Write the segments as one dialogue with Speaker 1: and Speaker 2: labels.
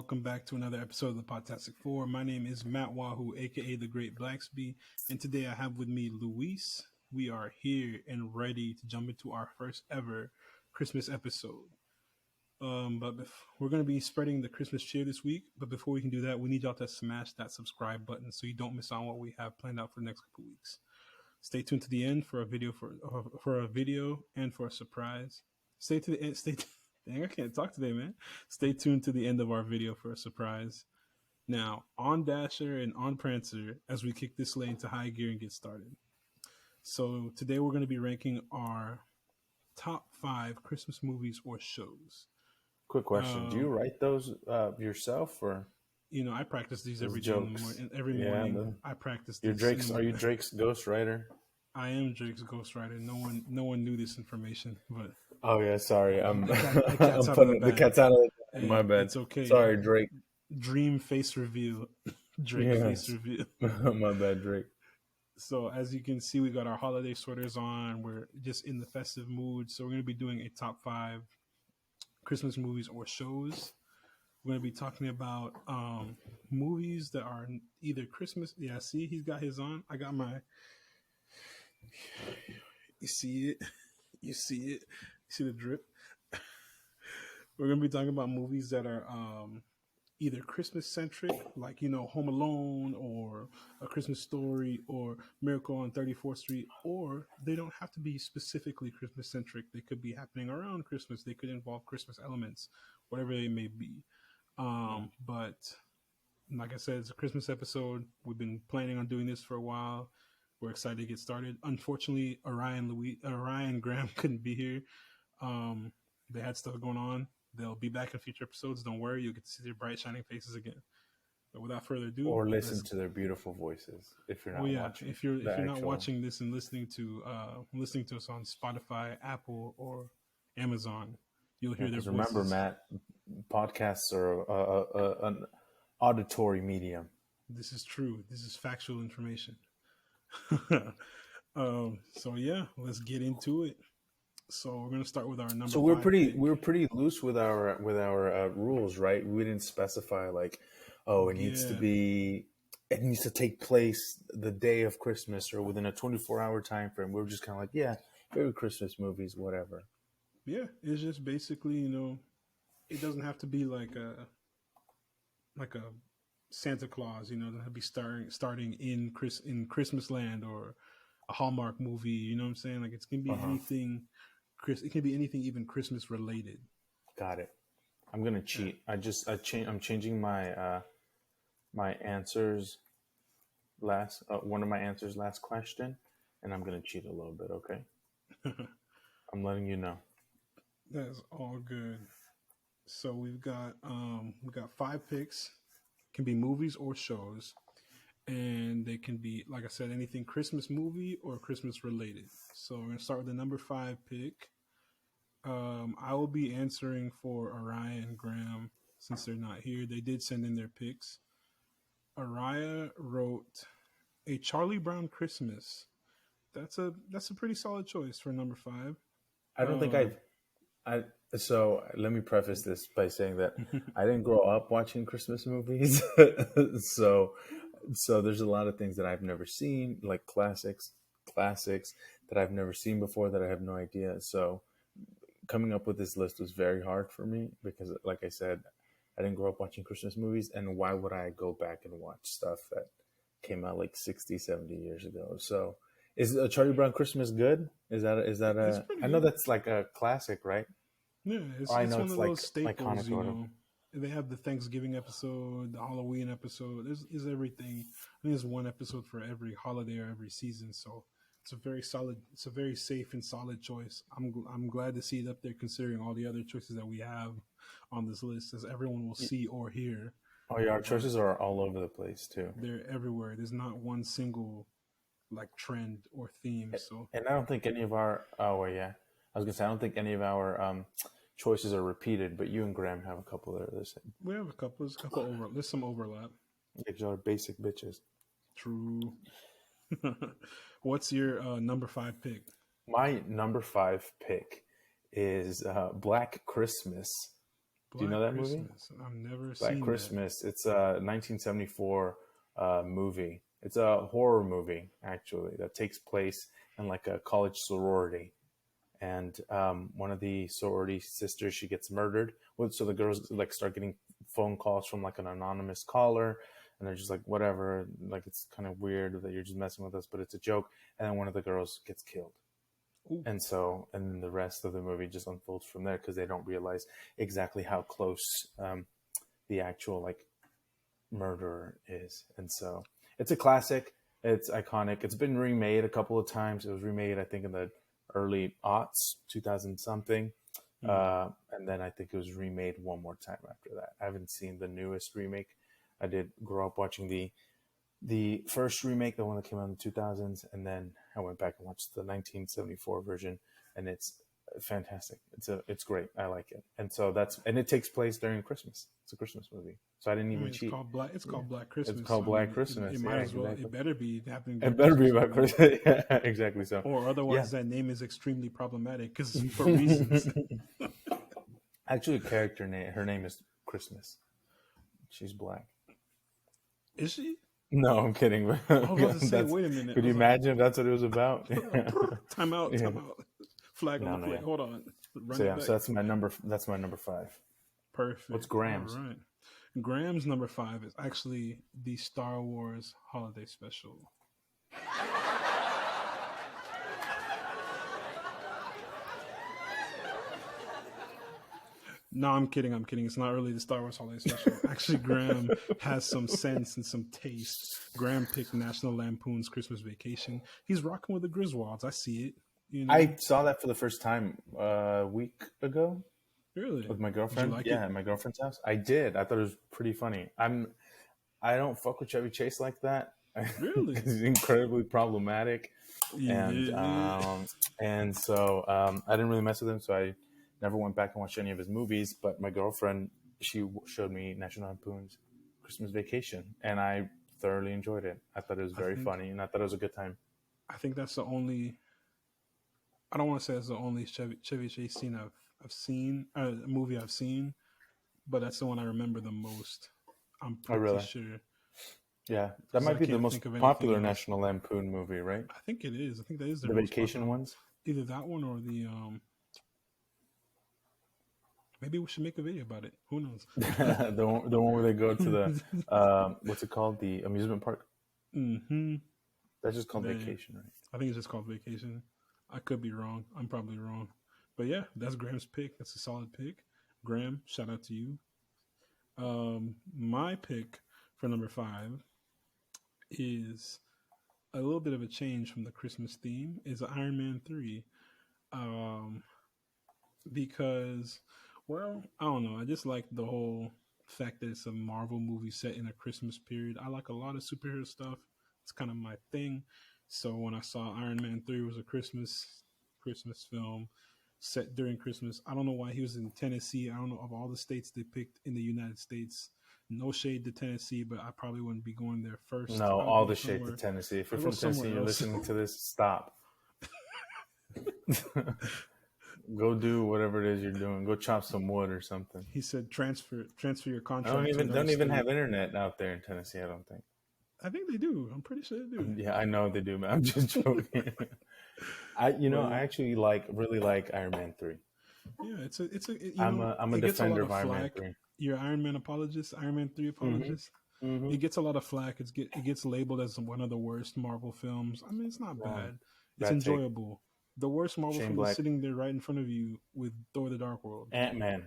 Speaker 1: welcome back to another episode of the Podtastic Four. My name is Matt Wahoo, aka the Great Blacksby, and today I have with me Luis. We are here and ready to jump into our first ever Christmas episode. We're going to be spreading the Christmas cheer this week, but before we can do that, we need y'all to smash that subscribe button so you don't miss on what we have planned out for the next couple weeks. Stay tuned to the end for a video and for a surprise. Stay to the end. Dang, I can't talk today, man. Stay tuned to the end of our video for a surprise. Now, on Dasher and on Prancer as we kick this sleigh into high gear and get started. So today we're going to be ranking our top 5 Christmas movies or shows.
Speaker 2: Quick question: do you write those yourself, or
Speaker 1: I practice these every day in the morning. Every morning, I practice.
Speaker 2: Are you Drake's ghostwriter?
Speaker 1: I am Drake's ghostwriter. No one knew this information, but
Speaker 2: oh yeah, sorry, I'm
Speaker 1: the
Speaker 2: putting the cat's out of the bag. My bad.
Speaker 1: It's okay.
Speaker 2: Sorry, Drake.
Speaker 1: Dream face reveal. Drake face reveal.
Speaker 2: My bad, Drake.
Speaker 1: So as you can see, we got our holiday sweaters on. We're just in the festive mood. So we're going to be doing a top 5 Christmas movies or shows. We're going to be talking about movies that are either Christmas. Yeah, see, he's got his on. I got my. You see it? You see it? You see the drip? We're going to be talking about movies that are either Christmas centric, like, Home Alone or A Christmas Story or Miracle on 34th Street, or they don't have to be specifically Christmas centric. They could be happening around Christmas. They could involve Christmas elements, whatever they may be. But like I said, it's a Christmas episode. We've been planning on doing this for a while. We're excited to get started. Unfortunately, Orion Graham couldn't be here. They had stuff going on. They'll be back in future episodes. Don't worry, you'll get to see their bright, shining faces again. But without further ado,
Speaker 2: or listen to their beautiful voices if you're not watching.
Speaker 1: If you're not watching this and listening to us on Spotify, Apple, or Amazon, you'll hear their voices.
Speaker 2: Remember, Matt, podcasts are an auditory medium.
Speaker 1: This is true. This is factual information. So yeah, let's get into it. So we're gonna start with our number.
Speaker 2: So we're pretty loose with our rules, right? We didn't specify like, it needs to take place the day of Christmas or within a 24-hour time frame. We're just kind of like, favorite Christmas movies, whatever.
Speaker 1: Yeah, it's just basically, it doesn't have to be like a Santa Claus, it doesn't have to be starting in Christmas Land or a Hallmark movie. You know what I'm saying? Like, it's gonna be anything. It can be anything, even Christmas related.
Speaker 2: Got it. I'm gonna cheat. I'm changing my my answers last one of my answers last question, and I'm gonna cheat a little bit. Okay. I'm letting you know.
Speaker 1: That's all good. So we've got 5 picks. Can be movies or shows, and they can be, like I said, anything Christmas movie or Christmas related. So we're gonna start with the number 5 pick. I will be answering for Araya and Graham since they're not here. They did send in their picks. Araya wrote A Charlie Brown Christmas. That's a pretty solid choice for number 5.
Speaker 2: I don't think so let me preface this by saying that I didn't grow up watching Christmas movies. so there's a lot of things that I've never seen, like classics that I've never seen before that I have no idea. So coming up with this list was very hard for me because, like I said, I didn't grow up watching Christmas movies, and why would I go back and watch stuff that came out like 60, 70 years ago? So is A Charlie Brown Christmas good? Is that I know that's like a classic, right?
Speaker 1: Yeah, it's one of those staples, They have the Thanksgiving episode, the Halloween episode. There's everything. I think there's one episode for every holiday or every season. So it's a very safe and solid choice. I'm glad to see it up there considering all the other choices that we have on this list, as everyone will see or hear.
Speaker 2: Oh yeah, our choices are all over the place too.
Speaker 1: They're everywhere. There's not one single like trend or theme. So,
Speaker 2: and I don't think any of our I was gonna say I don't think any of our choices are repeated, but you and Graham have a couple that are the same.
Speaker 1: We have a couple. There's some overlap.
Speaker 2: Like y'all are basic bitches.
Speaker 1: True. What's your number 5 pick?
Speaker 2: My number 5 pick is Black Christmas. Do you
Speaker 1: Black
Speaker 2: know that movie?
Speaker 1: Christmas. I've never
Speaker 2: Black
Speaker 1: seen that.
Speaker 2: Christmas. It's a 1974 movie. It's a horror movie actually that takes place in like a college sorority, and one of the sorority sisters, she gets murdered. Well, so the girls like start getting phone calls from like an anonymous caller, and they're just like, whatever, like it's kind of weird that you're just messing with us, but it's a joke. And then one of the girls gets killed,
Speaker 1: Ooh.
Speaker 2: and then the rest of the movie just unfolds from there because they don't realize exactly how close the actual like murderer is. And so it's a classic. It's iconic. It's been remade a couple of times. It was remade, I think, in the early aughts, 2000 something. And then I think it was remade one more time after that. I haven't seen the newest remake. I did grow up watching the first remake, the one that came out in the 2000s, and then I went back and watched the 1974 version, and it's fantastic. It's great. I like it. And so and it takes place during Christmas. It's a Christmas movie. So I didn't
Speaker 1: I
Speaker 2: even
Speaker 1: mean, it's
Speaker 2: cheat.
Speaker 1: called Black. It's
Speaker 2: Yeah.
Speaker 1: called Black
Speaker 2: It's
Speaker 1: Christmas.
Speaker 2: called
Speaker 1: I
Speaker 2: Black
Speaker 1: mean,
Speaker 2: Christmas.
Speaker 1: it might
Speaker 2: Yeah,
Speaker 1: as well.
Speaker 2: exactly.
Speaker 1: It better be happening
Speaker 2: It
Speaker 1: during
Speaker 2: better be
Speaker 1: Christmas.
Speaker 2: about Christmas. Yeah, exactly. So,
Speaker 1: Or
Speaker 2: yeah.
Speaker 1: otherwise, that name is extremely problematic because for reasons.
Speaker 2: Actually, a character name. Her name is Christmas. She's black.
Speaker 1: Is she?
Speaker 2: No, I'm kidding.
Speaker 1: I was about to say, wait a minute.
Speaker 2: Could you imagine if that's what it was about?
Speaker 1: Time out.
Speaker 2: Yeah.
Speaker 1: Time out. Flag on the play.
Speaker 2: Yeah.
Speaker 1: Hold on. Run
Speaker 2: So
Speaker 1: it
Speaker 2: yeah,
Speaker 1: back.
Speaker 2: so that's my number. That's my number 5.
Speaker 1: Perfect.
Speaker 2: What's Graham's?
Speaker 1: All right. Graham's number 5 is actually the Star Wars Holiday Special. No, I'm kidding. I'm kidding. It's not really the Star Wars Holiday Special. Actually, Graham has some sense and some taste. Graham picked National Lampoon's Christmas Vacation. He's rocking with the Griswolds. I see it. You know?
Speaker 2: I saw that for the first time a week ago.
Speaker 1: Really?
Speaker 2: With my
Speaker 1: Did you
Speaker 2: girlfriend.
Speaker 1: like
Speaker 2: Yeah,
Speaker 1: it?
Speaker 2: at my girlfriend's house. I did. I thought it was pretty funny. I don't fuck with Chevy Chase like that.
Speaker 1: Really?
Speaker 2: He's incredibly problematic, and
Speaker 1: Yeah.
Speaker 2: I didn't really mess with him. So I never went back and watched any of his movies. But my girlfriend, she showed me National Lampoon's Christmas Vacation, and I thoroughly enjoyed it. I thought it was very funny, and I thought it was a good time.
Speaker 1: I think that's the only. I don't want to say it's the only Chevy Chase scene I've seen, movie I've seen, but that's the one I remember the most. I'm
Speaker 2: Oh,
Speaker 1: pretty
Speaker 2: really?
Speaker 1: sure.
Speaker 2: Yeah, that
Speaker 1: Because I
Speaker 2: might be the
Speaker 1: can't
Speaker 2: most
Speaker 1: think of anything
Speaker 2: popular
Speaker 1: else.
Speaker 2: National Lampoon movie, right?
Speaker 1: I think it is. I think that is their
Speaker 2: The
Speaker 1: most
Speaker 2: vacation
Speaker 1: popular.
Speaker 2: ones.
Speaker 1: Either that one or the maybe we should make a video about it. Who knows?
Speaker 2: the one where they go to the what's it called, the amusement park.
Speaker 1: Mm-hmm.
Speaker 2: That's just called Vacation, right?
Speaker 1: I think it's just called Vacation. I could be wrong. I'm probably wrong. But yeah, that's Graham's pick. That's a solid pick. Graham, shout out to you. My pick for number 5 is a little bit of a change from the Christmas theme. Is Iron Man 3. Because, well, I don't know. I just like the whole fact that it's a Marvel movie set in a Christmas period. I like a lot of superhero stuff. It's kind of my thing. So when I saw Iron Man 3 was a Christmas film set during Christmas, I don't know why he was in Tennessee. I don't know, of all the states they picked in the United States. No shade to Tennessee, but I probably wouldn't be going there first.
Speaker 2: No, all the shade to Tennessee. If you're from Tennessee and you're
Speaker 1: else.
Speaker 2: listening to this, stop. Go do whatever it is you're doing. Go chop some wood or something.
Speaker 1: He said transfer your
Speaker 2: I
Speaker 1: contract.
Speaker 2: don't even have internet out there in Tennessee. I don't think.
Speaker 1: I think they do. I'm pretty sure they do.
Speaker 2: Yeah, I know they do, but I'm just joking. I actually really like Iron Man 3.
Speaker 1: Yeah,
Speaker 2: I'm a defender of Iron Man 3.
Speaker 1: You're Iron Man apologist, Iron Man 3 apologist. Mm-hmm. It gets a lot of flack. It gets labeled as one of the worst Marvel films. I mean, it's not bad. It's enjoyable. The worst Marvel film is sitting there right in front of you with Thor: The Dark World.
Speaker 2: Ant-Man.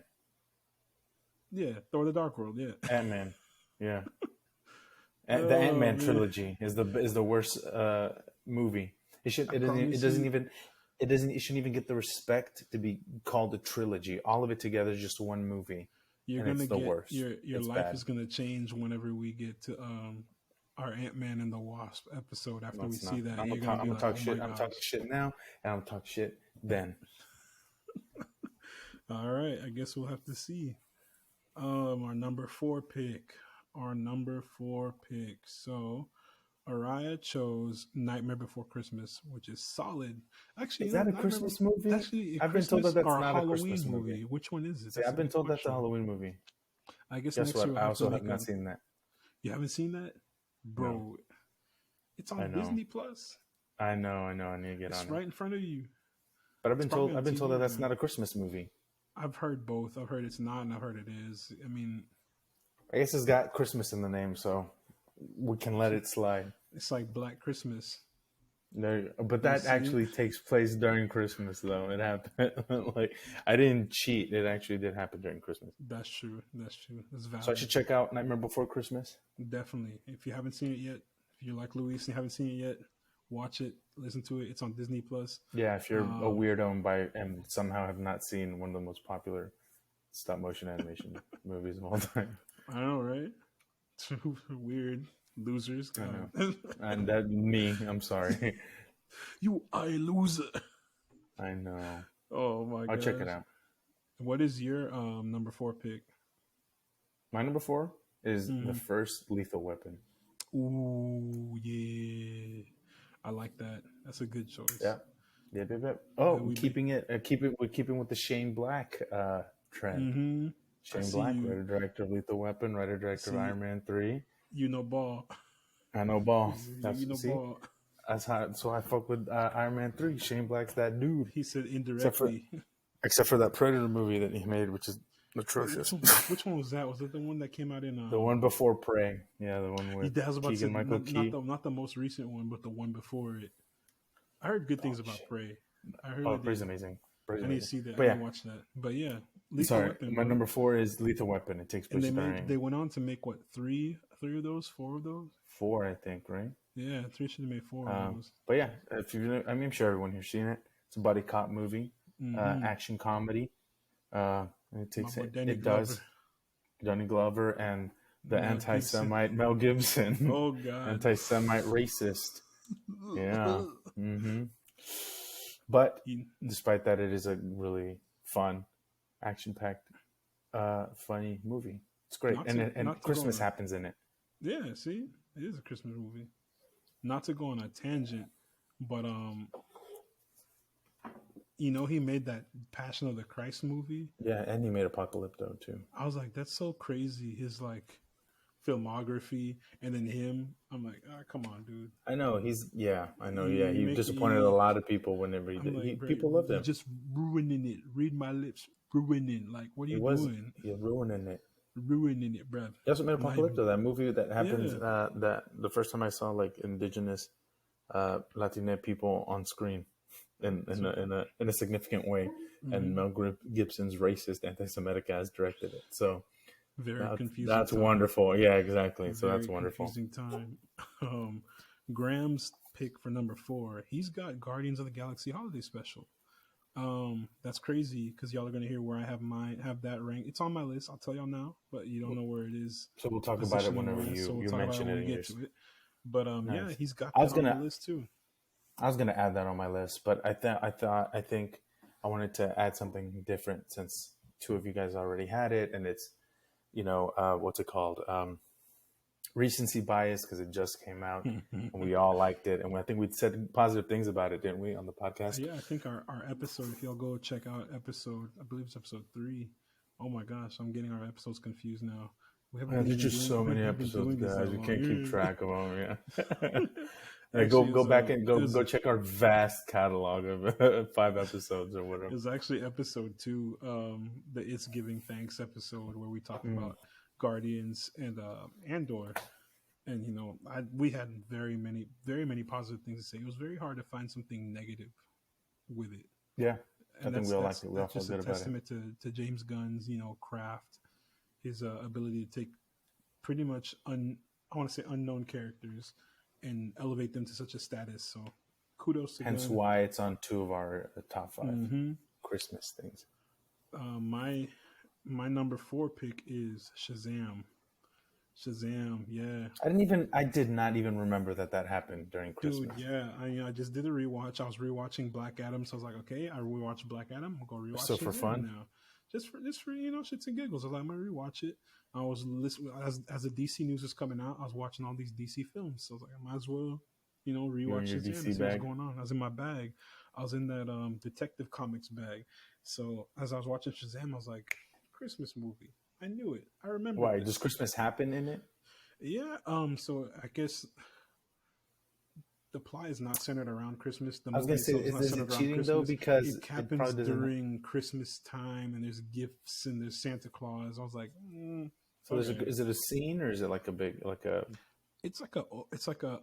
Speaker 1: Yeah, Thor: The Dark World. Yeah.
Speaker 2: Ant-Man. Yeah. The Ant-Man trilogy is the worst movie. It shouldn't even get the respect to be called a trilogy. All of it together is just one movie. You're gonna get the worst.
Speaker 1: Your life is gonna change whenever we get to our Ant-Man and the Wasp episode. After we see that,
Speaker 2: I'm gonna talk shit. I'm talking shit now, and I'm talking shit then.
Speaker 1: All right, I guess we'll have to see. Our number 4 pick. So, Araya chose Nightmare Before Christmas, which is solid. Actually,
Speaker 2: Is that a
Speaker 1: Nightmare
Speaker 2: Christmas movie?
Speaker 1: actually a
Speaker 2: I've been told that
Speaker 1: Christmas
Speaker 2: that's
Speaker 1: or a
Speaker 2: not a
Speaker 1: Halloween
Speaker 2: Christmas movie.
Speaker 1: movie. Which one is it?
Speaker 2: See,
Speaker 1: That's
Speaker 2: I've
Speaker 1: a
Speaker 2: been
Speaker 1: good
Speaker 2: told that's a
Speaker 1: question.
Speaker 2: Halloween movie.
Speaker 1: I guess
Speaker 2: Guess
Speaker 1: next year
Speaker 2: what?
Speaker 1: we'll
Speaker 2: I
Speaker 1: have to
Speaker 2: also have
Speaker 1: make
Speaker 2: not
Speaker 1: a.
Speaker 2: seen that.
Speaker 1: You haven't seen that,
Speaker 2: No,
Speaker 1: bro? It's
Speaker 2: I
Speaker 1: on
Speaker 2: know.
Speaker 1: Disney Plus.
Speaker 2: I know. I need to get
Speaker 1: It's
Speaker 2: on it.
Speaker 1: right in front of you.
Speaker 2: But
Speaker 1: It's probably on
Speaker 2: I've been told
Speaker 1: TV
Speaker 2: that
Speaker 1: right
Speaker 2: that's
Speaker 1: now.
Speaker 2: not a Christmas movie.
Speaker 1: I've heard both. I've heard it's not, and I've heard it is. I mean,
Speaker 2: I guess it's got Christmas in the name, so we can let it slide.
Speaker 1: it's like Black Christmas.
Speaker 2: No, but
Speaker 1: You
Speaker 2: that
Speaker 1: see it?
Speaker 2: actually takes place during Christmas, though. It happened. Like I didn't cheat. It actually did happen during Christmas.
Speaker 1: That's true. That's true. That's
Speaker 2: So I
Speaker 1: valid.
Speaker 2: should check out Nightmare Before Christmas.
Speaker 1: Definitely. If you haven't seen it yet, if you're like Luis and you haven't seen it yet, watch it. Listen to it. It's on Disney Plus.
Speaker 2: Yeah, if you're a
Speaker 1: Um,
Speaker 2: weirdo and somehow have not seen one of the most popular stop motion animation movies of all time.
Speaker 1: I know, right? Two weird losers.
Speaker 2: I know.
Speaker 1: God.
Speaker 2: And that me, I'm sorry.
Speaker 1: You are a loser.
Speaker 2: I know.
Speaker 1: Oh my
Speaker 2: I'll
Speaker 1: gosh.
Speaker 2: check it out.
Speaker 1: What is your number 4 pick?
Speaker 2: My number 4 is the
Speaker 1: Mhm.
Speaker 2: first Lethal Weapon.
Speaker 1: Ooh, yeah. I like that. That's a good choice.
Speaker 2: Yeah. Yep. Oh,
Speaker 1: we
Speaker 2: keeping with the Shane Black trend.
Speaker 1: Mm-hmm. I
Speaker 2: Shane
Speaker 1: see
Speaker 2: Black,
Speaker 1: you.
Speaker 2: writer director of Lethal Weapon, writer director of
Speaker 1: See,
Speaker 2: Iron Man 3.
Speaker 1: you know ball.
Speaker 2: I know ball.
Speaker 1: You know
Speaker 2: See,
Speaker 1: ball.
Speaker 2: that's how. So I fuck with Iron Man 3. Shane Black's that dude.
Speaker 1: He said
Speaker 2: Except for
Speaker 1: indirectly.
Speaker 2: except for that Predator movie that he made, which is
Speaker 1: Wait,
Speaker 2: atrocious.
Speaker 1: which one was that? Was it the one that came out in
Speaker 2: The one before Prey. Yeah, the one with
Speaker 1: I was about to say
Speaker 2: Keegan Michael Key.
Speaker 1: not the most recent one, but the one before it. I heard good things
Speaker 2: Oh
Speaker 1: about
Speaker 2: shit.
Speaker 1: Prey. I heard
Speaker 2: Oh,
Speaker 1: it.
Speaker 2: Prey's amazing. Prey's
Speaker 1: I need to
Speaker 2: amazing.
Speaker 1: see that.
Speaker 2: But
Speaker 1: I
Speaker 2: yeah,
Speaker 1: need to watch that. But yeah, Lethal
Speaker 2: sorry.
Speaker 1: Weapon,
Speaker 2: My
Speaker 1: bro.
Speaker 2: number 4 is Lethal Weapon. It takes
Speaker 1: And
Speaker 2: place during
Speaker 1: they went on to make what three of those, 4 of those.
Speaker 2: 4, I think, right?
Speaker 1: Yeah, 3 should have made 4 of those.
Speaker 2: But yeah, if you, I mean, I'm sure everyone here's seen it. It's a buddy cop movie,
Speaker 1: Mm-hmm.
Speaker 2: action comedy. And it takes
Speaker 1: My boy
Speaker 2: it.
Speaker 1: Danny
Speaker 2: It
Speaker 1: Glover.
Speaker 2: does. Danny Glover and the
Speaker 1: Mel Gibson.
Speaker 2: anti-Semite Mel Gibson,
Speaker 1: Oh God.
Speaker 2: anti-Semite racist. Yeah. But
Speaker 1: He-
Speaker 2: despite that, it is a really fun, action-packed, funny movie. It's great,
Speaker 1: Not
Speaker 2: and
Speaker 1: to- not to
Speaker 2: Christmas
Speaker 1: go on.
Speaker 2: happens in it.
Speaker 1: Yeah, see, it is a Christmas movie. Not to go on a tangent, but he made that Passion of the Christ movie.
Speaker 2: Yeah, and he made Apocalypto too.
Speaker 1: I was like, that's so crazy. His like filmography, and then him. I'm like, come on, dude.
Speaker 2: I know I know.
Speaker 1: You
Speaker 2: Yeah, he
Speaker 1: make-
Speaker 2: disappointed
Speaker 1: you-
Speaker 2: a lot of people whenever he
Speaker 1: I'm
Speaker 2: did.
Speaker 1: like, bro,
Speaker 2: People loved
Speaker 1: you're
Speaker 2: him.
Speaker 1: just ruining it. Read my lips, ruining. Like, what are you doing?
Speaker 2: You're ruining it.
Speaker 1: Ruining it, bruv.
Speaker 2: He also made
Speaker 1: I'm not
Speaker 2: Apocalypto, that movie that happens.
Speaker 1: Yeah.
Speaker 2: That the first time I saw like indigenous Latina people on screen in a significant way, and Mel Gibson's racist anti-Semitic ass directed it. So
Speaker 1: Very confusing.
Speaker 2: that's
Speaker 1: time.
Speaker 2: wonderful. Yeah, exactly. So
Speaker 1: Very
Speaker 2: that's wonderful.
Speaker 1: confusing time. Graham's pick for number 4. He's got Guardians of the Galaxy Holiday Special. That's crazy because y'all are gonna hear where I have that rank. It's on my list. I'll tell y'all now, but you don't know where it is.
Speaker 2: So we'll talk about it whenever
Speaker 1: Positioning-wise, so we'll
Speaker 2: you
Speaker 1: talk about
Speaker 2: mention
Speaker 1: when
Speaker 2: it
Speaker 1: we
Speaker 2: in
Speaker 1: get
Speaker 2: yours.
Speaker 1: to it. But
Speaker 2: Nice.
Speaker 1: yeah, he's got
Speaker 2: I was
Speaker 1: that on
Speaker 2: gonna-
Speaker 1: the list too.
Speaker 2: I was gonna add that on my list, but I think I wanted to add something different since 2 of you guys already had it, and it's what's it called? Recency bias, because it just came out and we all liked it, and I think we said positive things about it, didn't we, on the podcast?
Speaker 1: Yeah, I think our episode, if y'all go check out episode, I believe it's episode 3. Oh my gosh, I'm getting our episodes confused now. We haven't
Speaker 2: There's
Speaker 1: been
Speaker 2: just so
Speaker 1: doing-
Speaker 2: many
Speaker 1: we've been
Speaker 2: episodes,
Speaker 1: doing this
Speaker 2: guys.
Speaker 1: that
Speaker 2: We
Speaker 1: long.
Speaker 2: can't keep
Speaker 1: Yeah.
Speaker 2: track of them. Yeah.
Speaker 1: Actually,
Speaker 2: go
Speaker 1: it's,
Speaker 2: back and
Speaker 1: it was-
Speaker 2: go check our vast catalog of 5 episodes or
Speaker 1: It
Speaker 2: whatever.
Speaker 1: was actually episode 2, the It's Giving Thanks episode, where we talked
Speaker 2: Mm.
Speaker 1: about Guardians and Andor. And we had very many positive things to say. It was very hard to find something negative with it.
Speaker 2: Yeah,
Speaker 1: And
Speaker 2: I think we all liked it. We all
Speaker 1: that's
Speaker 2: felt
Speaker 1: just
Speaker 2: good
Speaker 1: a
Speaker 2: about it.
Speaker 1: testament to James Gunn's craft, his ability to take pretty much unknown characters and elevate them to such a status. So kudos to
Speaker 2: Hence
Speaker 1: Gunn.
Speaker 2: why it's on 2 of our top 5
Speaker 1: Mhm.
Speaker 2: Christmas things.
Speaker 1: My number 4 pick is Shazam. Shazam, yeah,
Speaker 2: I did not even remember that happened during Christmas.
Speaker 1: dude, yeah. I just did a rewatch. I was rewatching Black Adam, so I was like, okay, I rewatched Black Adam. I'm gonna rewatch
Speaker 2: So for
Speaker 1: Shazam
Speaker 2: fun?
Speaker 1: now. just for shits and giggles. I was like, I'm gonna rewatch it. I was listening as the DC news was coming out. I was watching all these DC films, so I was like, I might as well,
Speaker 2: You're in
Speaker 1: rewatch
Speaker 2: your
Speaker 1: Shazam
Speaker 2: DC
Speaker 1: and see what's
Speaker 2: bag.
Speaker 1: going on. I was in my bag. I was in that Detective Comics bag. So as I was watching Shazam, I was like, Christmas movie. I knew it. I remembered
Speaker 2: Why does
Speaker 1: this.
Speaker 2: Christmas happen in it?
Speaker 1: Yeah. So I guess the plot is not centered around Christmas. The
Speaker 2: I was gonna
Speaker 1: movie
Speaker 2: say,
Speaker 1: itself is not
Speaker 2: is it
Speaker 1: centered around
Speaker 2: cheating though?
Speaker 1: Christmas.
Speaker 2: Because
Speaker 1: It
Speaker 2: it
Speaker 1: happens
Speaker 2: probably doesn't.
Speaker 1: during Christmas time, and there's gifts and there's Santa Claus. I was like,
Speaker 2: So
Speaker 1: okay.
Speaker 2: is it a scene or is it like a big like a?
Speaker 1: It's like a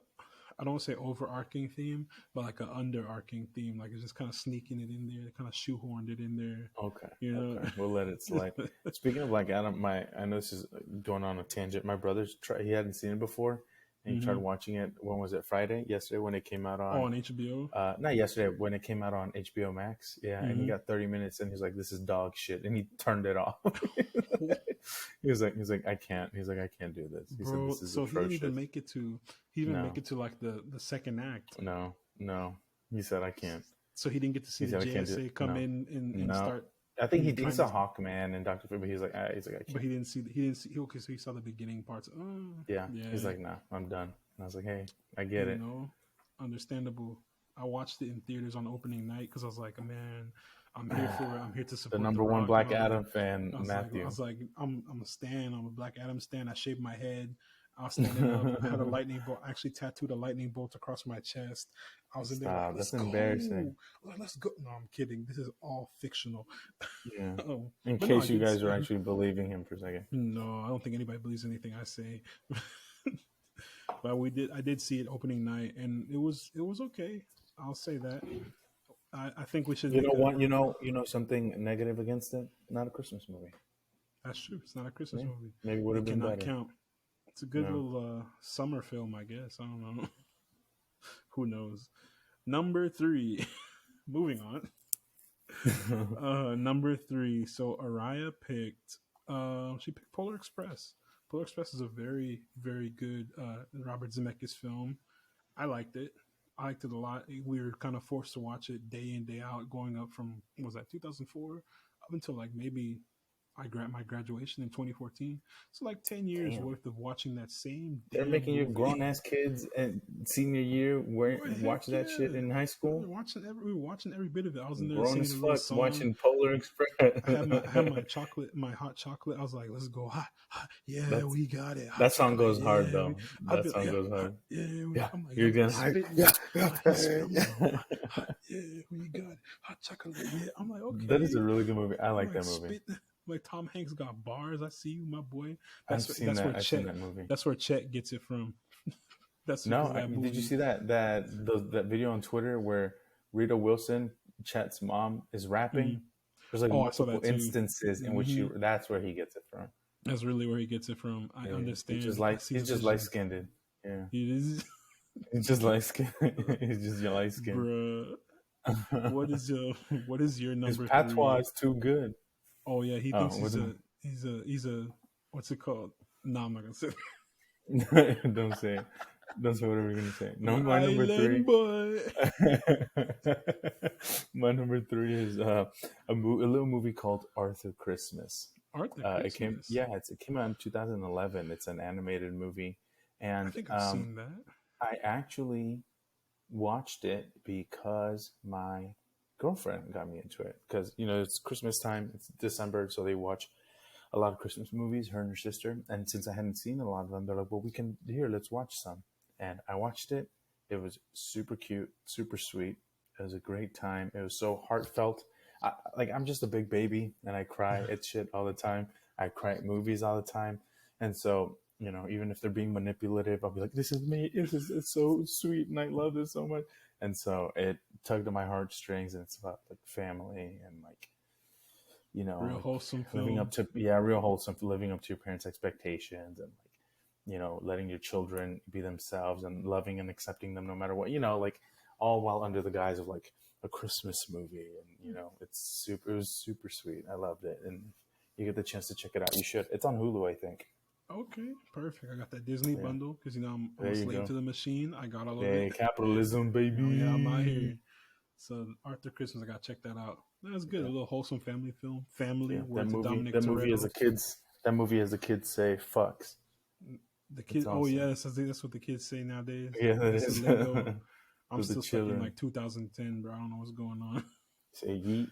Speaker 1: I don't want to say overarching theme, but like an underarching theme. Like it's just kind of sneaking it in there, kind of shoehorned it in there.
Speaker 2: Okay,
Speaker 1: You
Speaker 2: okay,
Speaker 1: know.
Speaker 2: we'll let it slide. Speaking of Black Adam, I know this is going on a tangent. My brother's he hadn't seen it before, and he tried
Speaker 1: hmm
Speaker 2: watching it. When was it? Yesterday when it came out
Speaker 1: Oh,
Speaker 2: on.
Speaker 1: on HBO.
Speaker 2: Not yesterday when it came out on HBO Max. Yeah, and he
Speaker 1: hmm
Speaker 2: got 30 minutes, and he's like, "This is dog shit," and he turned it off. He's like, "I can't." He's like, "I can't do this." He said,
Speaker 1: Bro,
Speaker 2: "This is
Speaker 1: so he didn't even
Speaker 2: atrocious."
Speaker 1: make it to. He didn't make
Speaker 2: No,
Speaker 1: it to like the second act.
Speaker 2: no, no. He said, "I can't."
Speaker 1: So he didn't get to see
Speaker 2: He
Speaker 1: the
Speaker 2: said, "I can't do it."
Speaker 1: JSA come
Speaker 2: No,
Speaker 1: in and
Speaker 2: no.
Speaker 1: start.
Speaker 2: I think
Speaker 1: And
Speaker 2: he's
Speaker 1: trying
Speaker 2: a
Speaker 1: to,
Speaker 2: Hawkman and Doctor Fate, but he's like, "I
Speaker 1: but
Speaker 2: can't."
Speaker 1: he didn't see. Okay, so he saw the beginning parts. Oh,
Speaker 2: Yeah, he's
Speaker 1: yeah,
Speaker 2: like, "Nah, I'm done." And I was like, "Hey, I get it."
Speaker 1: understandable. I watched it in theaters on opening night because I was like, man, I'm here for it. I'm here to
Speaker 2: The
Speaker 1: support The
Speaker 2: number one
Speaker 1: Rock. And
Speaker 2: Black Adam fan,
Speaker 1: I
Speaker 2: Matthew.
Speaker 1: was like, I'm a stan. I'm a Black Adam stan. I shaved my head. I was standing up. I had a lightning bolt. I actually tattooed a lightning bolt across my chest. I was in there like,
Speaker 2: Stop.
Speaker 1: let's
Speaker 2: That's
Speaker 1: go.
Speaker 2: embarrassing.
Speaker 1: Like, let's go. No, I'm kidding. This is all fictional.
Speaker 2: Yeah.
Speaker 1: Oh,
Speaker 2: In
Speaker 1: but no, I
Speaker 2: case you
Speaker 1: did.
Speaker 2: guys are actually believing him for a second.
Speaker 1: No, I don't think anybody believes anything I say. But I did see it opening night, and it was okay. I'll say that. I think we should
Speaker 2: You know
Speaker 1: make a.
Speaker 2: what? You know something negative against it. Not a Christmas movie.
Speaker 1: That's true. It's not a Christmas
Speaker 2: Yeah,
Speaker 1: movie.
Speaker 2: maybe would
Speaker 1: It
Speaker 2: have been
Speaker 1: cannot
Speaker 2: better.
Speaker 1: count. It's a good
Speaker 2: No.
Speaker 1: little summer film, I guess. I don't know. Who knows? Number three. Moving on. Number three. So Araya picked. She picked Polar Express. Polar Express is a very very good Robert Zemeckis film. I liked it. I liked it a lot. We were kind of forced to watch it day in day out, going up from what was that 2004 up until like maybe my graduation in 2014. So like 10 years
Speaker 2: Damn.
Speaker 1: worth of watching that same
Speaker 2: They're
Speaker 1: damn
Speaker 2: making you
Speaker 1: movie.
Speaker 2: grown ass kids and senior year
Speaker 1: Boy, heck
Speaker 2: watch that shit
Speaker 1: yeah!
Speaker 2: in high school.
Speaker 1: We were watching every bit of it. I was in there
Speaker 2: Grown
Speaker 1: singing
Speaker 2: as
Speaker 1: a little
Speaker 2: fuck
Speaker 1: song.
Speaker 2: watching Polar Express.
Speaker 1: I had my chocolate, my hot chocolate. I was like, "Let's go, hot, hot, yeah,
Speaker 2: That's
Speaker 1: we got it, hot
Speaker 2: that song
Speaker 1: chocolate,
Speaker 2: goes hard
Speaker 1: yeah."
Speaker 2: though.
Speaker 1: I'd
Speaker 2: That
Speaker 1: be like,
Speaker 2: song
Speaker 1: "Yeah,
Speaker 2: goes
Speaker 1: hot,
Speaker 2: hard.
Speaker 1: yeah."
Speaker 2: Yeah,
Speaker 1: I'm like,
Speaker 2: you're
Speaker 1: "Yo,
Speaker 2: getting
Speaker 1: he's
Speaker 2: hype.
Speaker 1: spitting,
Speaker 2: Yeah,
Speaker 1: he's spitting." I'm like,
Speaker 2: yeah.
Speaker 1: "Hot, hot, yeah, we got it, hot chocolate, yeah." I'm like,
Speaker 2: That is
Speaker 1: "Okay."
Speaker 2: a really good movie. I
Speaker 1: I'm
Speaker 2: like
Speaker 1: like
Speaker 2: that movie.
Speaker 1: spit. Like Tom Hanks got bars. I see you, my boy.
Speaker 2: I've seen
Speaker 1: That's where
Speaker 2: that. I've seen
Speaker 1: Chet.
Speaker 2: that movie.
Speaker 1: That's where Chet gets it from. That's because
Speaker 2: No,
Speaker 1: of that
Speaker 2: did you
Speaker 1: movie.
Speaker 2: see that video on Twitter where Rita Wilson, Chet's mom, is rapping?
Speaker 1: Mhm.
Speaker 2: There's like
Speaker 1: Oh, I saw
Speaker 2: multiple
Speaker 1: that too.
Speaker 2: instances in which
Speaker 1: hmm
Speaker 2: that's where he gets it from.
Speaker 1: That's really where he gets it from. I
Speaker 2: Yeah, he's just
Speaker 1: understand. I
Speaker 2: like
Speaker 1: see the
Speaker 2: he's just light
Speaker 1: vision.
Speaker 2: skinned. Yeah,
Speaker 1: It is,
Speaker 2: he's just light skinned. He's just light skinned.
Speaker 1: bruh. What is your What is your
Speaker 2: His
Speaker 1: number
Speaker 2: patois
Speaker 1: three?
Speaker 2: is too good.
Speaker 1: Oh yeah, he
Speaker 2: Oh,
Speaker 1: thinks he's a what's it called? No, I'm not gonna say.
Speaker 2: don't say it. Don't say whatever you're gonna say. No,
Speaker 1: I'm an
Speaker 2: my number three.
Speaker 1: island boy.
Speaker 2: My number three is a little movie called Arthur Christmas.
Speaker 1: Arthur
Speaker 2: Yeah,
Speaker 1: Christmas.
Speaker 2: it came out in 2011. It's an animated movie,
Speaker 1: I
Speaker 2: and
Speaker 1: think I've seen that.
Speaker 2: I actually watched it because my girlfriend got me into it. Because it's Christmas time, it's December, so they watch a lot of Christmas movies, her and her sister. And since I hadn't seen a lot of them, they're like, "Well, let's watch some." And I watched it. It was super cute, super sweet. It was a great time. It was so heartfelt. I'm just a big baby, and I cry at shit all the time. I cry at movies all the time, and so even if they're being manipulative, I'll be like, "This is me. It's so sweet, and I love this so much." And so it tugged at my heartstrings, and it's about like family and like
Speaker 1: Real
Speaker 2: like
Speaker 1: wholesome
Speaker 2: living up
Speaker 1: film.
Speaker 2: to real wholesome, living up to your parents' expectations, and like letting your children be themselves and loving and accepting them no matter what, like all while under the guise of like a Christmas movie. And it was super sweet. I loved it, and if you get the chance to check it out, you should. It's on Hulu, I think.
Speaker 1: Okay, perfect. I got that Disney
Speaker 2: Yeah,
Speaker 1: bundle because I'm
Speaker 2: there
Speaker 1: a
Speaker 2: you
Speaker 1: slave
Speaker 2: go.
Speaker 1: to the machine. I got all of it.
Speaker 2: Hey, capitalism,
Speaker 1: Oh yeah, I'm out
Speaker 2: baby.
Speaker 1: here. So Arthur Christmas, I gotta check that out. That's good. A
Speaker 2: Yeah,
Speaker 1: little wholesome family film. Family,
Speaker 2: yeah. That
Speaker 1: words of
Speaker 2: movie.
Speaker 1: Dominic
Speaker 2: That movie as a
Speaker 1: Toretto's.
Speaker 2: kids. That movie as the kids say fucks.
Speaker 1: The
Speaker 2: It's
Speaker 1: kid. Oh
Speaker 2: awesome.
Speaker 1: yes, I think that's what the kids say nowadays.
Speaker 2: Yeah,
Speaker 1: I
Speaker 2: that
Speaker 1: guess the
Speaker 2: is.
Speaker 1: lingo. I'm
Speaker 2: For the
Speaker 1: still stuck in
Speaker 2: children.
Speaker 1: like 2010, bro. I don't know what's going on.
Speaker 2: Say yeet.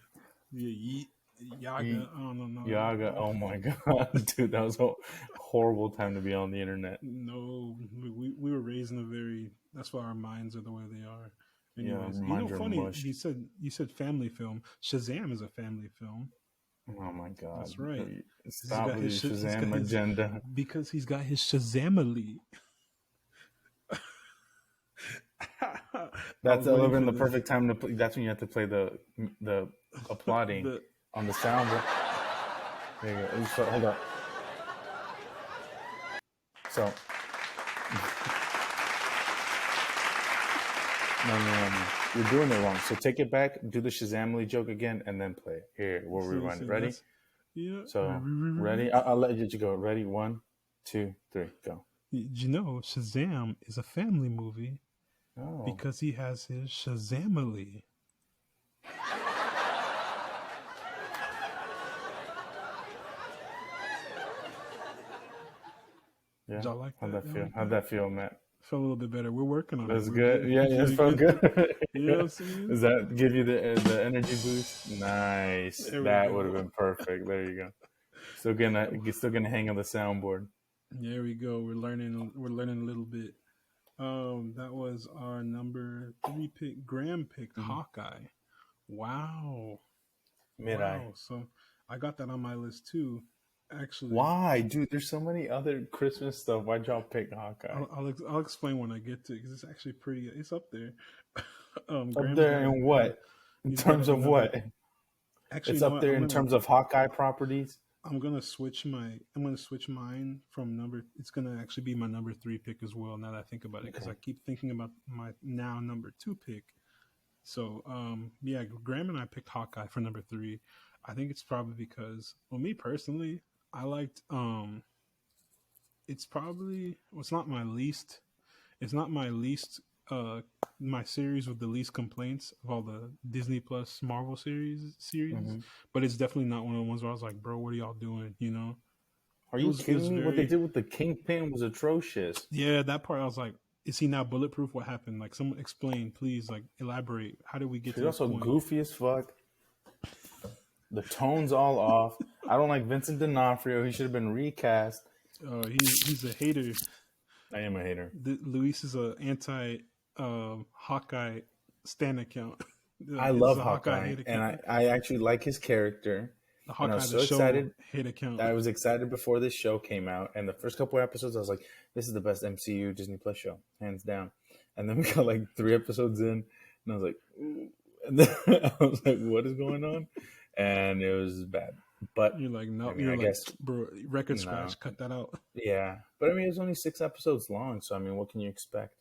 Speaker 1: Yeah, yeet,
Speaker 2: Yeet.
Speaker 1: yaga. I don't know.
Speaker 2: Yaga. Oh my god, dude, that was a horrible time to be on the internet.
Speaker 1: No, we were raised in a very. That's why our minds are the way they are.
Speaker 2: Yeah,
Speaker 1: Anyways,
Speaker 2: minds are
Speaker 1: funny.
Speaker 2: mush.
Speaker 1: You said family film. Shazam is a family film.
Speaker 2: Oh my god.
Speaker 1: That's right. He's
Speaker 2: Stop
Speaker 1: got
Speaker 2: with
Speaker 1: his
Speaker 2: your
Speaker 1: he's got
Speaker 2: Shazam
Speaker 1: his
Speaker 2: agenda.
Speaker 1: because he's got his Shazamily. I
Speaker 2: That's
Speaker 1: was waiting
Speaker 2: eleven
Speaker 1: for
Speaker 2: the
Speaker 1: this.
Speaker 2: perfect time to play. That's when you have to play the applauding
Speaker 1: The
Speaker 2: on the sound. There you go. So, hold up. So no. You're doing it wrong. So take it back, do the Shazamly joke again, and then play it. Here, we'll rewind it. Ready?
Speaker 1: that's yeah.
Speaker 2: So ready? I'll let you go. Ready? 1, 2, 3, go.
Speaker 1: You know, Shazam is a family movie
Speaker 2: Oh,
Speaker 1: because he has his Shazamily.
Speaker 2: yeah.
Speaker 1: Did y'all like
Speaker 2: How'd
Speaker 1: that?
Speaker 2: that
Speaker 1: Y'all
Speaker 2: feel?
Speaker 1: like
Speaker 2: How'd
Speaker 1: that?
Speaker 2: that feel, Matt?
Speaker 1: Felt a little bit better. We're working on it.
Speaker 2: That's
Speaker 1: We're
Speaker 2: good.
Speaker 1: getting,
Speaker 2: Yeah,
Speaker 1: we're
Speaker 2: it
Speaker 1: getting
Speaker 2: felt
Speaker 1: good.
Speaker 2: good.
Speaker 1: You know what I'm saying?
Speaker 2: Does that give you the energy boost? Nice.
Speaker 1: There we
Speaker 2: That would have
Speaker 1: go.
Speaker 2: been perfect. There you go. Still gonna hang on the soundboard.
Speaker 1: There we go. We're learning. We're learning a little bit. That was our number 3 pick. Graham picked
Speaker 2: Mm-hmm.
Speaker 1: Hawkeye. Wow,
Speaker 2: Mid eye.
Speaker 1: wow. So I got that on my list too. Actually,
Speaker 2: Why, dude? There's so many other Christmas stuff. Why'd y'all pick Hawkeye?
Speaker 1: I'll explain when I get to it because it's actually pretty. It's up there.
Speaker 2: Up
Speaker 1: Graham's
Speaker 2: there
Speaker 1: got it.
Speaker 2: in what? In
Speaker 1: He's got it
Speaker 2: terms
Speaker 1: at
Speaker 2: of
Speaker 1: number.
Speaker 2: what?
Speaker 1: Actually,
Speaker 2: It's
Speaker 1: you know
Speaker 2: up
Speaker 1: what?
Speaker 2: there in terms of Hawkeye properties.
Speaker 1: I'm gonna switch my. I'm gonna switch mine from number. It's gonna actually be my number 3 pick as well. Now that I think about it, because
Speaker 2: Okay.
Speaker 1: I keep thinking about my now number 2 pick. So, yeah, Graham and I picked Hawkeye for number 3. I think it's probably because, well, me personally, I liked. It's probably. Well, it's not my least. It's not my least. My series with the least complaints of all the Disney Plus Marvel series,
Speaker 2: Mm-hmm.
Speaker 1: but it's definitely not one of the ones where I was like, bro, what are y'all doing? You know,
Speaker 2: Are
Speaker 1: it
Speaker 2: you
Speaker 1: was it was
Speaker 2: kidding me? What they
Speaker 1: very
Speaker 2: did with the Kingpin was atrocious.
Speaker 1: yeah, that part I was like, is he now bulletproof? What happened? Like, someone explain, please. Like, elaborate. How did we get
Speaker 2: She's
Speaker 1: to this
Speaker 2: also
Speaker 1: point?
Speaker 2: goofy as fuck. The tone's all off. I don't like Vincent D'Onofrio. He should have been recast.
Speaker 1: He's a hater.
Speaker 2: I am a hater.
Speaker 1: Luis is a anti Hawkeye stan account.
Speaker 2: I
Speaker 1: This is
Speaker 2: love
Speaker 1: a Hawkeye
Speaker 2: Hawkeye,
Speaker 1: hate
Speaker 2: and
Speaker 1: account.
Speaker 2: I actually like his character.
Speaker 1: The
Speaker 2: And I was
Speaker 1: Hawkeye the
Speaker 2: so
Speaker 1: show
Speaker 2: excited.
Speaker 1: hate account.
Speaker 2: I was excited before this show came out, and the first couple episodes, I was like, "This is the best MCU Disney Plus show, hands down." And then we got like 3 episodes in, and I was like, "Ooh." And then I was like, "What is going on?" And it was bad. But
Speaker 1: You're like, no,
Speaker 2: I mean,
Speaker 1: you're
Speaker 2: I
Speaker 1: like,
Speaker 2: guess
Speaker 1: bro, record
Speaker 2: no,
Speaker 1: scratch, cut that out.
Speaker 2: yeah. But I mean, it was only 6 episodes long, so I mean, what can you expect?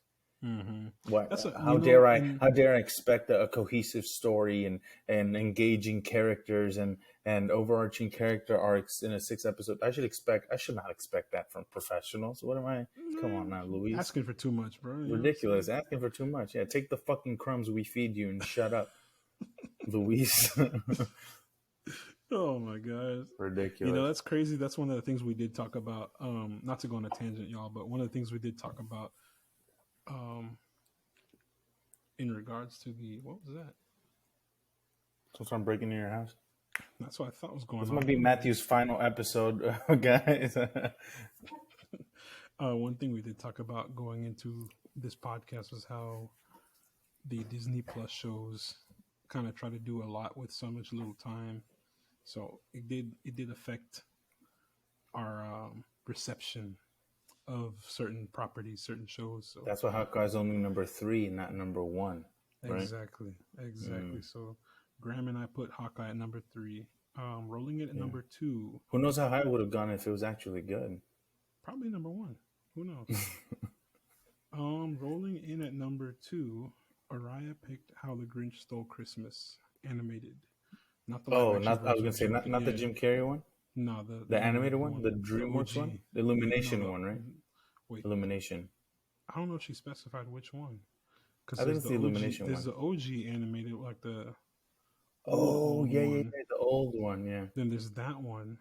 Speaker 1: Mm-hmm.
Speaker 2: What?
Speaker 1: That's a
Speaker 2: How dare I? How dare I expect a cohesive story and engaging characters and overarching character arcs in a 6 episode? I should not expect that from professionals. What am I? Come on now, Luis.
Speaker 1: Asking for too much, bro. You
Speaker 2: Ridiculous. Asking for too much. Yeah, take the fucking crumbs we feed you and shut up, Luis.
Speaker 1: Oh my god.
Speaker 2: Ridiculous.
Speaker 1: That's crazy. That's one of the things we did talk about. Not to go on a tangent, y'all, but one of the things we did talk about um in regards to the what was that?
Speaker 2: So I'm breaking into your house.
Speaker 1: That's what I thought was going
Speaker 2: This
Speaker 1: on.
Speaker 2: might be Matthew's final episode, guys.
Speaker 1: One thing we did talk about going into this podcast was how the Disney Plus shows kind of try to do a lot with so much little time. So it did affect our reception of certain properties, certain shows. So
Speaker 2: That's why Hawkeye's only number 3, not number 1. Right?
Speaker 1: exactly. So Graham and I put Hawkeye at number 3. Rolling it at number 2.
Speaker 2: Who knows how high it would have gone if it was actually good?
Speaker 1: Probably number 1. Who knows? Rolling in at number 2, Araya picked How the Grinch Stole Christmas animated. Not the live action version.
Speaker 2: I was gonna say not the Jim Carrey one.
Speaker 1: No,
Speaker 2: the animated one, the DreamWorks
Speaker 1: OG.
Speaker 2: one, the Illumination
Speaker 1: No,
Speaker 2: one, right?
Speaker 1: Wait,
Speaker 2: Illumination.
Speaker 1: I don't know if she specified which one. Because
Speaker 2: I think it's the Illumination
Speaker 1: There's
Speaker 2: one.
Speaker 1: the OG animated, like the
Speaker 2: Oh
Speaker 1: old
Speaker 2: yeah, yeah,
Speaker 1: one.
Speaker 2: yeah, the old one, yeah,
Speaker 1: Then there's that one.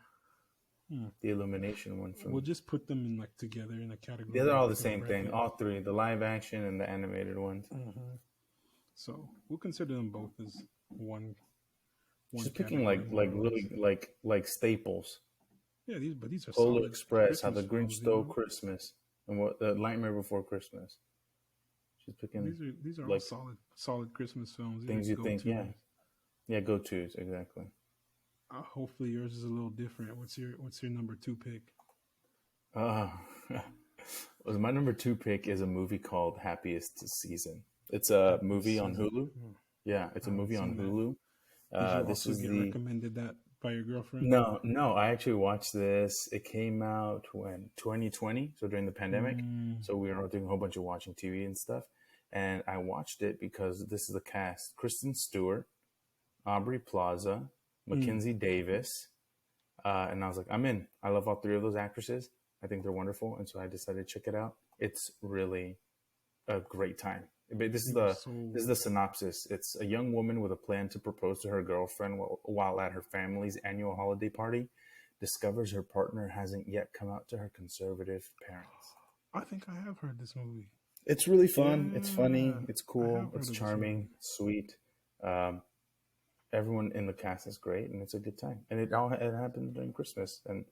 Speaker 1: Hmm.
Speaker 2: the Illumination one
Speaker 1: We'll
Speaker 2: from.
Speaker 1: just put them in like together in a
Speaker 2: Yeah, they're
Speaker 1: category
Speaker 2: all the
Speaker 1: like
Speaker 2: same thing.
Speaker 1: already.
Speaker 2: All three, the live action and the animated ones.
Speaker 1: So we'll consider them both as one
Speaker 2: She's picking
Speaker 1: category more
Speaker 2: like
Speaker 1: or less.
Speaker 2: really like staples.
Speaker 1: Yeah, these are
Speaker 2: Polar
Speaker 1: solid
Speaker 2: Express, How the
Speaker 1: Christmas
Speaker 2: Grinch
Speaker 1: films.
Speaker 2: Stole Christmas, and what the Nightmare Before Christmas. She's picking
Speaker 1: These are all
Speaker 2: like
Speaker 1: solid Christmas films. These are
Speaker 2: things you
Speaker 1: go
Speaker 2: think, yeah,
Speaker 1: tos.
Speaker 2: yeah, go tos exactly.
Speaker 1: Hopefully yours is a little different. What's your number two pick?
Speaker 2: Uh, was my number two pick is a movie called Happiest Season. It's a
Speaker 1: Happiest
Speaker 2: movie on
Speaker 1: season.
Speaker 2: Hulu. Yeah, it's
Speaker 1: I
Speaker 2: a
Speaker 1: haven't
Speaker 2: movie on
Speaker 1: seen that.
Speaker 2: Hulu.
Speaker 1: Did you
Speaker 2: This
Speaker 1: also
Speaker 2: is
Speaker 1: get
Speaker 2: the
Speaker 1: recommended that by your girlfriend?
Speaker 2: no. I actually watched this. It came out when 2020, so during the pandemic.
Speaker 1: Mm,
Speaker 2: So we were all doing a whole bunch of watching TV and stuff. And I watched it because this is the cast: Kristen Stewart, Aubrey Plaza,
Speaker 1: mm.
Speaker 2: Mackenzie Davis, and I was like, I'm in. I love all three of those actresses. I think they're wonderful, and so I decided to check it out. It's really a great time. But
Speaker 1: You were
Speaker 2: this is
Speaker 1: sold.
Speaker 2: the synopsis. It's a young woman with a plan to propose to her girlfriend while at her family's annual holiday party discovers her partner hasn't yet come out to her conservative parents.
Speaker 1: I think I have heard this movie.
Speaker 2: It's really fun. It's
Speaker 1: Yeah,
Speaker 2: funny. It's
Speaker 1: I
Speaker 2: cool.
Speaker 1: have heard
Speaker 2: It's
Speaker 1: of this movie.
Speaker 2: charming. Sweet. Um, everyone in the cast is great, and it's a good time. And it happened during Christmas, and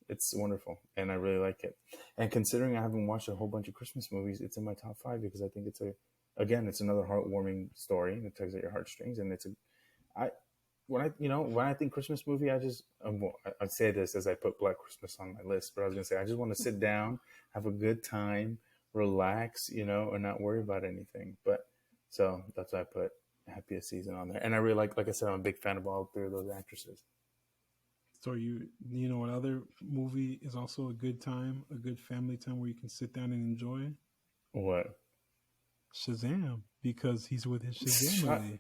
Speaker 2: it's wonderful, and I really like it. And considering I haven't watched a whole bunch of Christmas movies, it's in my top five because I think it's another heartwarming story that tugs at your heartstrings, and I when I think Christmas movie, I say this as I put Black Christmas on my list, but I was gonna say I just want to sit down, have a good time, relax, and not worry about anything. But so that's why I put Happiest Season on there, and I really like I said, I'm a big fan of all three of those actresses.
Speaker 1: So you know what other movie is also a good time, a good family time where you can sit down and enjoy?
Speaker 2: What?
Speaker 1: Shazam, because he's with his
Speaker 2: Shut.
Speaker 1: Shazamily.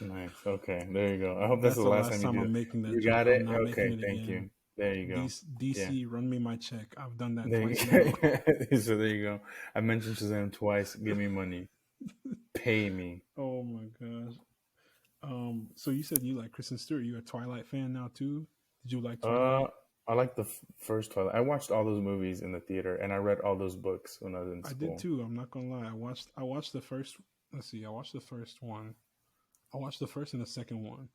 Speaker 2: Nice. Okay, there you go. I hope that's
Speaker 1: That's
Speaker 2: the
Speaker 1: the
Speaker 2: last
Speaker 1: last
Speaker 2: time you
Speaker 1: time
Speaker 2: do
Speaker 1: I'm
Speaker 2: it.
Speaker 1: making that
Speaker 2: You
Speaker 1: joke.
Speaker 2: got
Speaker 1: I'm
Speaker 2: it.
Speaker 1: not making
Speaker 2: Okay,
Speaker 1: it
Speaker 2: thank
Speaker 1: again.
Speaker 2: you. There you go. Yeah.
Speaker 1: DC, run me my check. I've done that
Speaker 2: There
Speaker 1: twice
Speaker 2: you
Speaker 1: now.
Speaker 2: go. So there you go. I mentioned Shazam twice. Give me money. Pay me.
Speaker 1: Oh my gosh. So you said you like Kristen Stewart. You a Twilight fan now too? Did you like
Speaker 2: Uh,
Speaker 1: Twilight?
Speaker 2: I like the first Twilight. I watched all those movies in the theater, and I read all those books when I was in
Speaker 1: I did
Speaker 2: school.
Speaker 1: too. I'm not gonna lie. I watched the first. Let's see. I watched the first one. I watched the first and the second one.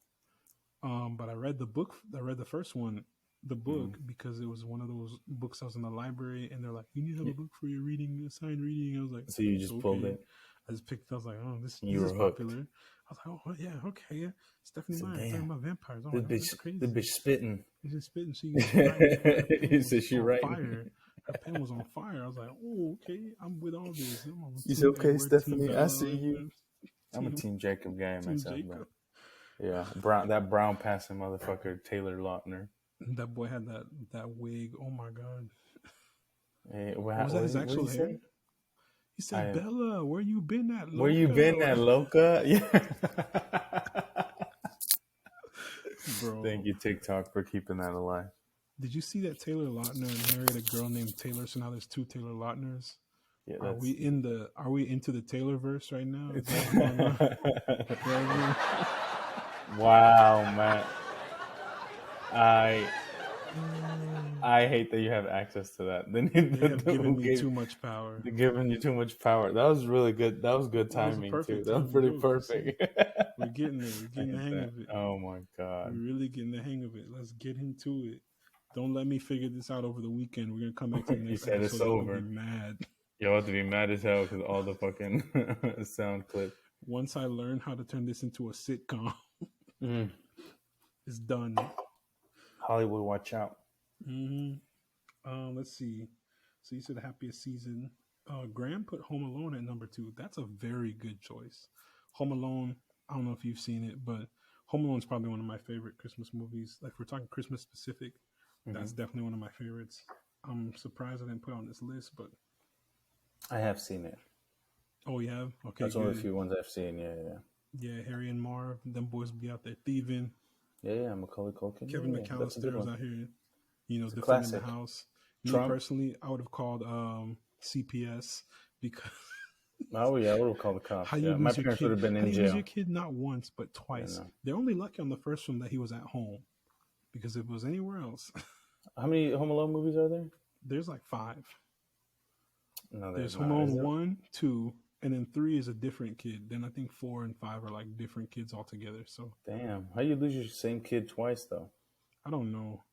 Speaker 1: But I read the book. I read the first one, the
Speaker 2: Mm-hmm.
Speaker 1: book, because it was one of those books I was in the library, and they're like, "You need to have a book for your reading, assigned reading." I was like,
Speaker 2: So you just pulled
Speaker 1: "Okay."
Speaker 2: it.
Speaker 1: I just picked. I was like, "Oh, this
Speaker 2: And you
Speaker 1: this is
Speaker 2: were hooked.
Speaker 1: popular." I was like, "Oh yeah, okay, yeah." Stephanie
Speaker 2: So
Speaker 1: Meyer talking
Speaker 2: damn,
Speaker 1: about vampires. I'm
Speaker 2: this
Speaker 1: like, "Oh,
Speaker 2: bitch,
Speaker 1: that's
Speaker 2: this bitch
Speaker 1: crazy."
Speaker 2: spitting.
Speaker 1: She's just spitting. She writing. Her pen
Speaker 2: You
Speaker 1: was
Speaker 2: said she
Speaker 1: on
Speaker 2: writing.
Speaker 1: fire. Her pen was on fire. I was like, "Oh, okay, I'm with all this. I'm on
Speaker 2: You said,
Speaker 1: Team
Speaker 2: okay,
Speaker 1: Edward, Team
Speaker 2: Stephanie, I see
Speaker 1: Bella,
Speaker 2: you. I'm a
Speaker 1: Team
Speaker 2: Team Jacob guy
Speaker 1: Team
Speaker 2: myself, but
Speaker 1: Jacob."
Speaker 2: yeah, brown passing motherfucker, Taylor Lautner.
Speaker 1: That boy had that wig. Oh my god.
Speaker 2: Hey,
Speaker 1: Was that his
Speaker 2: what did he
Speaker 1: actual
Speaker 2: say?
Speaker 1: hair? He said,
Speaker 2: I
Speaker 1: "Bella, where you been at,
Speaker 2: Where you
Speaker 1: Loca?"
Speaker 2: been at, Loca? Yeah. Thank
Speaker 1: Bro,
Speaker 2: you, TikTok, for keeping that alive.
Speaker 1: did you see that Taylor Lautner married a girl named Taylor? So now there's two Taylor Lautners.
Speaker 2: Yeah,
Speaker 1: Are we
Speaker 2: that's.
Speaker 1: in the? Are we into the Taylor verse right now? Is that what's going on right now?
Speaker 2: Wow, man. I I hate that you have access to that. Then
Speaker 1: They have given
Speaker 2: who
Speaker 1: me
Speaker 2: gave
Speaker 1: too much power.
Speaker 2: giving you too much power? That was really good. That was good
Speaker 1: That was a
Speaker 2: timing too.
Speaker 1: perfect
Speaker 2: That was
Speaker 1: timing
Speaker 2: pretty
Speaker 1: joke. You see,
Speaker 2: perfect.
Speaker 1: we're getting there. We're
Speaker 2: I
Speaker 1: getting the
Speaker 2: hate
Speaker 1: hang
Speaker 2: that.
Speaker 1: of it.
Speaker 2: Oh my
Speaker 1: We're
Speaker 2: god.
Speaker 1: really getting the hang of it. Let's get into it. Don't let me figure this out over the weekend. We're gonna come back to the
Speaker 2: You
Speaker 1: next
Speaker 2: said it's
Speaker 1: episode. You're gonna be
Speaker 2: over.
Speaker 1: mad.
Speaker 2: You'll have to be mad as hell because all the fucking sound clips.
Speaker 1: Once I learn how to turn this into a sitcom,
Speaker 2: Mm.
Speaker 1: it's done.
Speaker 2: Hollywood, watch out.
Speaker 1: hmm Let's see. So you said happiest season. Graham put Home Alone at number two. That's a very good choice. Home Alone. I don't know if you've seen it, but Home Alone is probably one of my favorite Christmas movies. Like if we're talking Christmas specific,
Speaker 2: Hmm.
Speaker 1: that's definitely one of my favorites. I'm surprised I didn't put it on this list, but
Speaker 2: I have seen it.
Speaker 1: oh, you have? Okay,
Speaker 2: That's one of the
Speaker 1: good.
Speaker 2: few ones I've seen. Yeah, yeah,
Speaker 1: Yeah, Harry and Marv, them boys be out there thieving.
Speaker 2: yeah. Yeah, Macaulay Culkin.
Speaker 1: Kevin
Speaker 2: Yeah, yeah. That's a good
Speaker 1: McAllister was
Speaker 2: one.
Speaker 1: out here,
Speaker 2: It's a
Speaker 1: defending the
Speaker 2: classic.
Speaker 1: house. Me
Speaker 2: Trump.
Speaker 1: personally, I would have called CPS because
Speaker 2: Oh yeah, I would have called the
Speaker 1: How
Speaker 2: cops.
Speaker 1: you
Speaker 2: Yeah, my
Speaker 1: lose your
Speaker 2: parents would
Speaker 1: kid?
Speaker 2: have been
Speaker 1: How
Speaker 2: in
Speaker 1: do you lose your
Speaker 2: jail.
Speaker 1: kid not once but
Speaker 2: You
Speaker 1: twice?
Speaker 2: know,
Speaker 1: They're only lucky on the first one that he was at home because if it was anywhere else,
Speaker 2: how many Home Alone movies are there?
Speaker 1: there's like five.
Speaker 2: No,
Speaker 1: There's
Speaker 2: there's
Speaker 1: Home
Speaker 2: not. Is
Speaker 1: Alone
Speaker 2: there?
Speaker 1: 1, 2, and then 3 is a different kid. Then I think 4 and 5 are like different kids altogether. So
Speaker 2: Damn, how you lose your same kid twice though?
Speaker 1: I don't know.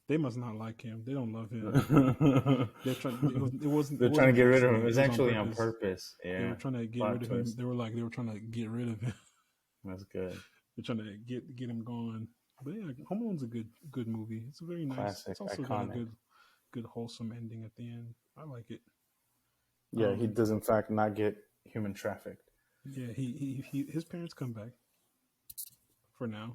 Speaker 1: They must not like him. They don't love him.
Speaker 2: They're
Speaker 1: They're trying. It
Speaker 2: trying to
Speaker 1: wasn't
Speaker 2: get
Speaker 1: an
Speaker 2: rid of him.
Speaker 1: accident.
Speaker 2: It's
Speaker 1: It was on
Speaker 2: actually on
Speaker 1: purpose.
Speaker 2: purpose.
Speaker 1: They were
Speaker 2: Yeah,
Speaker 1: trying to get rid
Speaker 2: plot
Speaker 1: of him.
Speaker 2: twist.
Speaker 1: They were trying to get rid of him.
Speaker 2: That's good.
Speaker 1: They're trying to get him gone. But yeah, Home Alone's a good movie. It's a very nice.
Speaker 2: Classic,
Speaker 1: It's also got a
Speaker 2: iconic.
Speaker 1: good wholesome ending at the end. I like it.
Speaker 2: Yeah, he does in fact not get human trafficked.
Speaker 1: Yeah, his parents come back for now.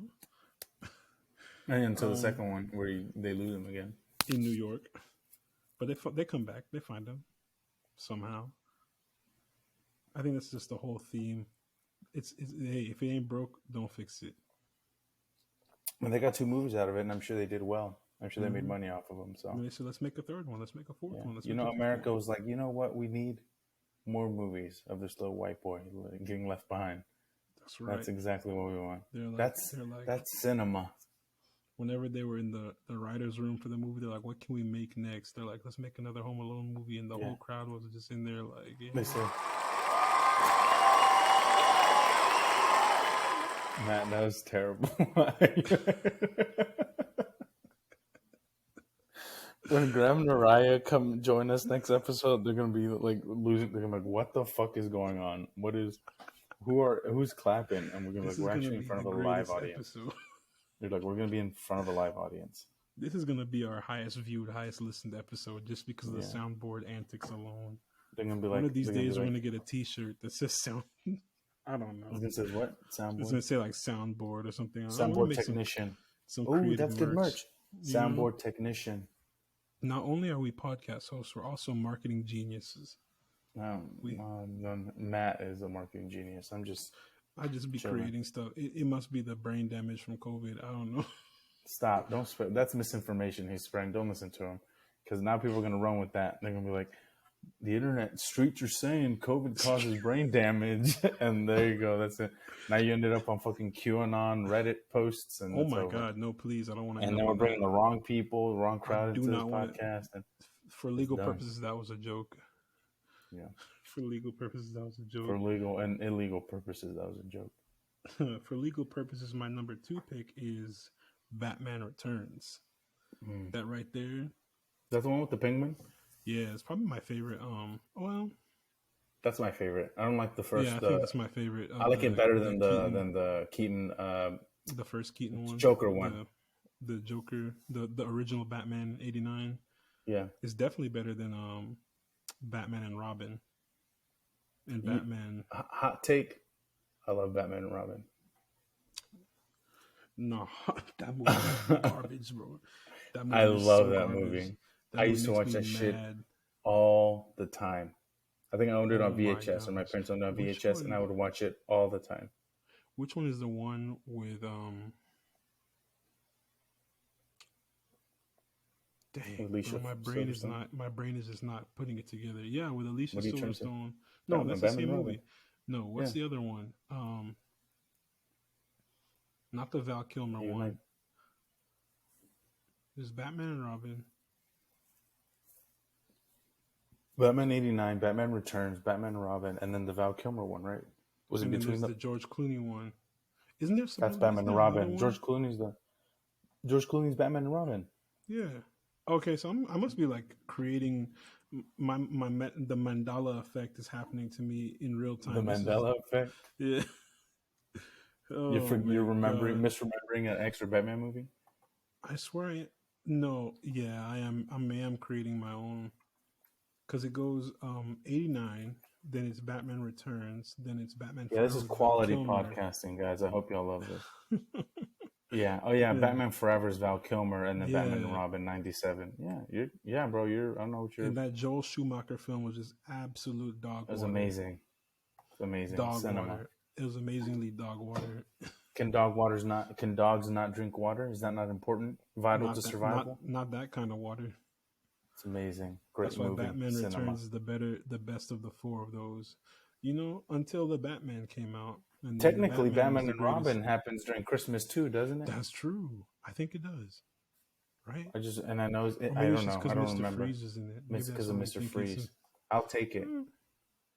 Speaker 2: And until the second one where they lose him again.
Speaker 1: In New York, but they come back. They find him somehow. I think that's just the whole theme. It's hey, if it ain't broke, don't fix it.
Speaker 2: And they got two movies out of it, and I'm sure they did well. I'm sure they made
Speaker 1: Mm-hmm.
Speaker 2: money off of them. So
Speaker 1: And they said, let's make a third one. Let's make a fourth
Speaker 2: yeah,
Speaker 1: one. Let's
Speaker 2: you
Speaker 1: make
Speaker 2: know,
Speaker 1: a fifth
Speaker 2: America
Speaker 1: one.
Speaker 2: was like, you know what, we need more movies of this little white boy getting left behind.
Speaker 1: That's right.
Speaker 2: That's exactly what we want.
Speaker 1: They're like,
Speaker 2: That's cinema.
Speaker 1: Whenever they were in the writers' room for the movie, they're like, "What can we make next?" They're like, "Let's make another Home Alone movie," and the whole crowd was just in there like, yeah.
Speaker 2: They said, "Matt, that was terrible." When Graham and Mariah come join us next episode, they're gonna be like losing. They're gonna be like, "What the fuck is going on? Who's clapping?" And we're gonna be like, "We're actually in front of a live audience."
Speaker 1: Episode.
Speaker 2: They're like, "We're gonna be in front of a live audience."
Speaker 1: This is gonna be our highest viewed, highest listened episode just because of the soundboard antics alone.
Speaker 2: They're gonna be like,
Speaker 1: one of these days we're gonna get a T-shirt that says sound. I don't know.
Speaker 2: It's gonna say what? Soundboard.
Speaker 1: It's gonna say like soundboard or something.
Speaker 2: Soundboard technician.
Speaker 1: Some
Speaker 2: oh, that's good merch. Soundboard technician.
Speaker 1: Not only are we podcast hosts, we're also marketing geniuses.
Speaker 2: Matt is a marketing genius.
Speaker 1: I just be
Speaker 2: chilling.
Speaker 1: creating stuff. It must be the brain damage from COVID. I don't know.
Speaker 2: Stop! Don't spread. That's misinformation he's spreading. Don't listen to him, because now people are gonna run with that. They're gonna be like, the internet streets are saying COVID causes brain damage, and there you go. That's it. Now you ended up on fucking QAnon Reddit posts, and
Speaker 1: oh my god, no, please, I don't want to.
Speaker 2: And then we're bringing the wrong people, the wrong crowd into this podcast. And
Speaker 1: for legal purposes, that was a joke.
Speaker 2: Yeah.
Speaker 1: For legal purposes, that was a joke.
Speaker 2: For legal and illegal purposes, that was a joke.
Speaker 1: For legal purposes, my number 2 pick is Batman Returns. That right there.
Speaker 2: That's the one with the penguin?
Speaker 1: Yeah, it's probably my favorite. Well,
Speaker 2: that's my favorite. I don't like the first.
Speaker 1: Yeah, I think that's my favorite.
Speaker 2: I like it better than the Keaton.
Speaker 1: The first Keaton one.
Speaker 2: Joker one.
Speaker 1: The Joker, the original Batman '89.
Speaker 2: Yeah,
Speaker 1: it's definitely better than Batman and Robin. And Batman.
Speaker 2: Hot take. I love Batman and Robin.
Speaker 1: No, that movie is garbage, bro. That movie
Speaker 2: I love that
Speaker 1: garbage.
Speaker 2: movie. I used to watch that shit all the time. I think I owned it on VHS, or my parents owned it on VHS, and I would watch it all the time.
Speaker 1: Which one is the one with Dang, bro, my brain is just not putting it together. Yeah, with Alicia Silverstone. No, that's the same movie. No, what's the other one? Not the Val Kilmer one. There's Batman and Robin.
Speaker 2: Batman '89, Batman Returns, Batman and Robin, and then the Val Kilmer one, right?
Speaker 1: Was it between the George Clooney one? Isn't there some?
Speaker 2: That's Batman and Robin. George Clooney's Batman and Robin.
Speaker 1: Yeah. Okay, so I must be like creating the Mandela effect is happening to me in real time.
Speaker 2: The Mandela effect.
Speaker 1: Yeah.
Speaker 2: You're misremembering an extra Batman movie.
Speaker 1: I swear, no. Yeah, I am creating my own. Because it goes 89, then it's Batman Returns, then it's Batman
Speaker 2: Forever. Yeah, this is quality podcasting, guys. I hope y'all love this. Yeah. Oh, yeah. Batman Forever is Val Kilmer, and then Batman and Robin '97. Yeah, bro. I don't know what you're.
Speaker 1: And that Joel Schumacher film was just absolute dog water.
Speaker 2: It was amazing. It's amazing.
Speaker 1: Dog
Speaker 2: cinema.
Speaker 1: Water. It was amazingly dog water.
Speaker 2: Can dogs not drink water? Is that not important? Vital to survival?
Speaker 1: Not that kind of water.
Speaker 2: It's amazing. Great
Speaker 1: That's why
Speaker 2: movie.
Speaker 1: Batman Returns is the best of the 4 of those. until the Batman came out, and then the
Speaker 2: Technically,
Speaker 1: Batman was
Speaker 2: Batman
Speaker 1: the
Speaker 2: and
Speaker 1: greatest.
Speaker 2: Robin happens during Christmas too, doesn't it?
Speaker 1: That's true. I think it does, right?
Speaker 2: I know
Speaker 1: Or
Speaker 2: I
Speaker 1: maybe it's
Speaker 2: don't
Speaker 1: just
Speaker 2: know.
Speaker 1: because
Speaker 2: I don't
Speaker 1: Mister
Speaker 2: remember.
Speaker 1: Freeze is in it. Maybe
Speaker 2: Miss
Speaker 1: that's
Speaker 2: because of
Speaker 1: why I'm
Speaker 2: Mr.
Speaker 1: thinking so.
Speaker 2: Freeze. I'll take it.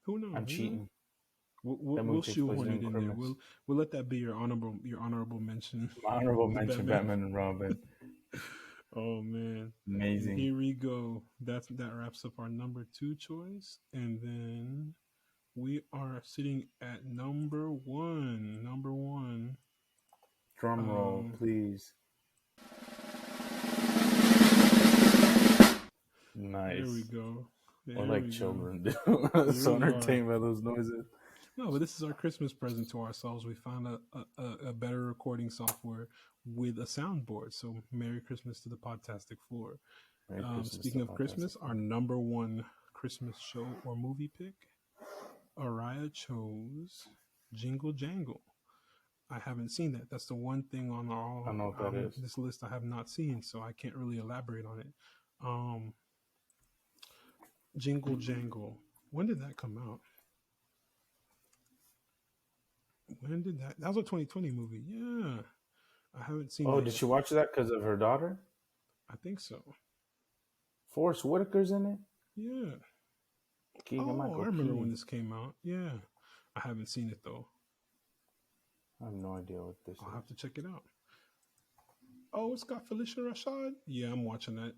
Speaker 1: Who knows?
Speaker 2: I'm cheating.
Speaker 1: We'll,
Speaker 2: That
Speaker 1: we'll
Speaker 2: movie takes place
Speaker 1: shoehorn it
Speaker 2: during
Speaker 1: in there.
Speaker 2: Christmas.
Speaker 1: We'll let that be your honorable mention.
Speaker 2: My honorable
Speaker 1: The
Speaker 2: mention:
Speaker 1: Batman.
Speaker 2: Batman and Robin.
Speaker 1: Oh man. And
Speaker 2: Amazing.
Speaker 1: here we go. That wraps up our number two choice. And then we are sitting at number one. Number one.
Speaker 2: Drum roll,
Speaker 1: Um
Speaker 2: please.
Speaker 1: there we
Speaker 2: Nice.
Speaker 1: go.
Speaker 2: Or
Speaker 1: There
Speaker 2: like
Speaker 1: we go.
Speaker 2: children do.
Speaker 1: Here
Speaker 2: So
Speaker 1: we are.
Speaker 2: entertained by those noises.
Speaker 1: No, but this is our Christmas present to ourselves. We found a better recording software with a soundboard. So Merry Christmas to the Podtastic Floor.
Speaker 2: Merry Christmas
Speaker 1: Speaking
Speaker 2: to
Speaker 1: of
Speaker 2: Fantastic
Speaker 1: Christmas, our
Speaker 2: Four.
Speaker 1: number one Christmas show or movie pick, Araya chose Jingle Jangle. I haven't seen that. That's the one thing on
Speaker 2: I don't know what that is.
Speaker 1: this list I have not seen, so I can't really elaborate on it. Um, Jingle Jangle. When did that come out? When did that? That was a 2020 movie. Yeah, I haven't seen
Speaker 2: Oh,
Speaker 1: that
Speaker 2: did
Speaker 1: yet.
Speaker 2: she watch that because of her daughter?
Speaker 1: I think so.
Speaker 2: Forrest Whitaker's in it?
Speaker 1: Yeah.
Speaker 2: Keegan
Speaker 1: Oh, I
Speaker 2: Michael
Speaker 1: remember when
Speaker 2: Key.
Speaker 1: this came out. Yeah, I haven't seen it though.
Speaker 2: I have no idea what this
Speaker 1: I'll
Speaker 2: is.
Speaker 1: have to check it out. Oh, it's got Felicia Rashad. Yeah, I'm watching that.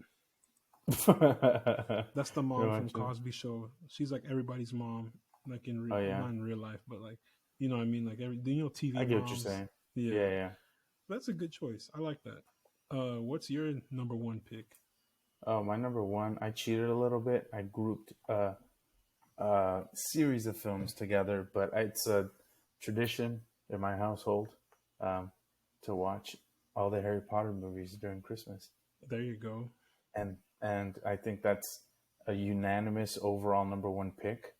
Speaker 1: That's the
Speaker 2: You're
Speaker 1: mom from
Speaker 2: watching?
Speaker 1: Cosby Show. She's like everybody's mom, like
Speaker 2: Oh yeah,
Speaker 1: not in real life, but like you know what I mean. Like
Speaker 2: I
Speaker 1: TV
Speaker 2: get what you're
Speaker 1: moms.
Speaker 2: saying.
Speaker 1: Yeah,
Speaker 2: Yeah, yeah.
Speaker 1: that's a good choice. I like that. What's your number one pick?
Speaker 2: Oh, my number one. I cheated a little bit. I grouped series of films together, but it's a tradition in my household um, to watch all the Harry Potter movies during Christmas,
Speaker 1: There you go.
Speaker 2: and I think that's a unanimous overall number one pick.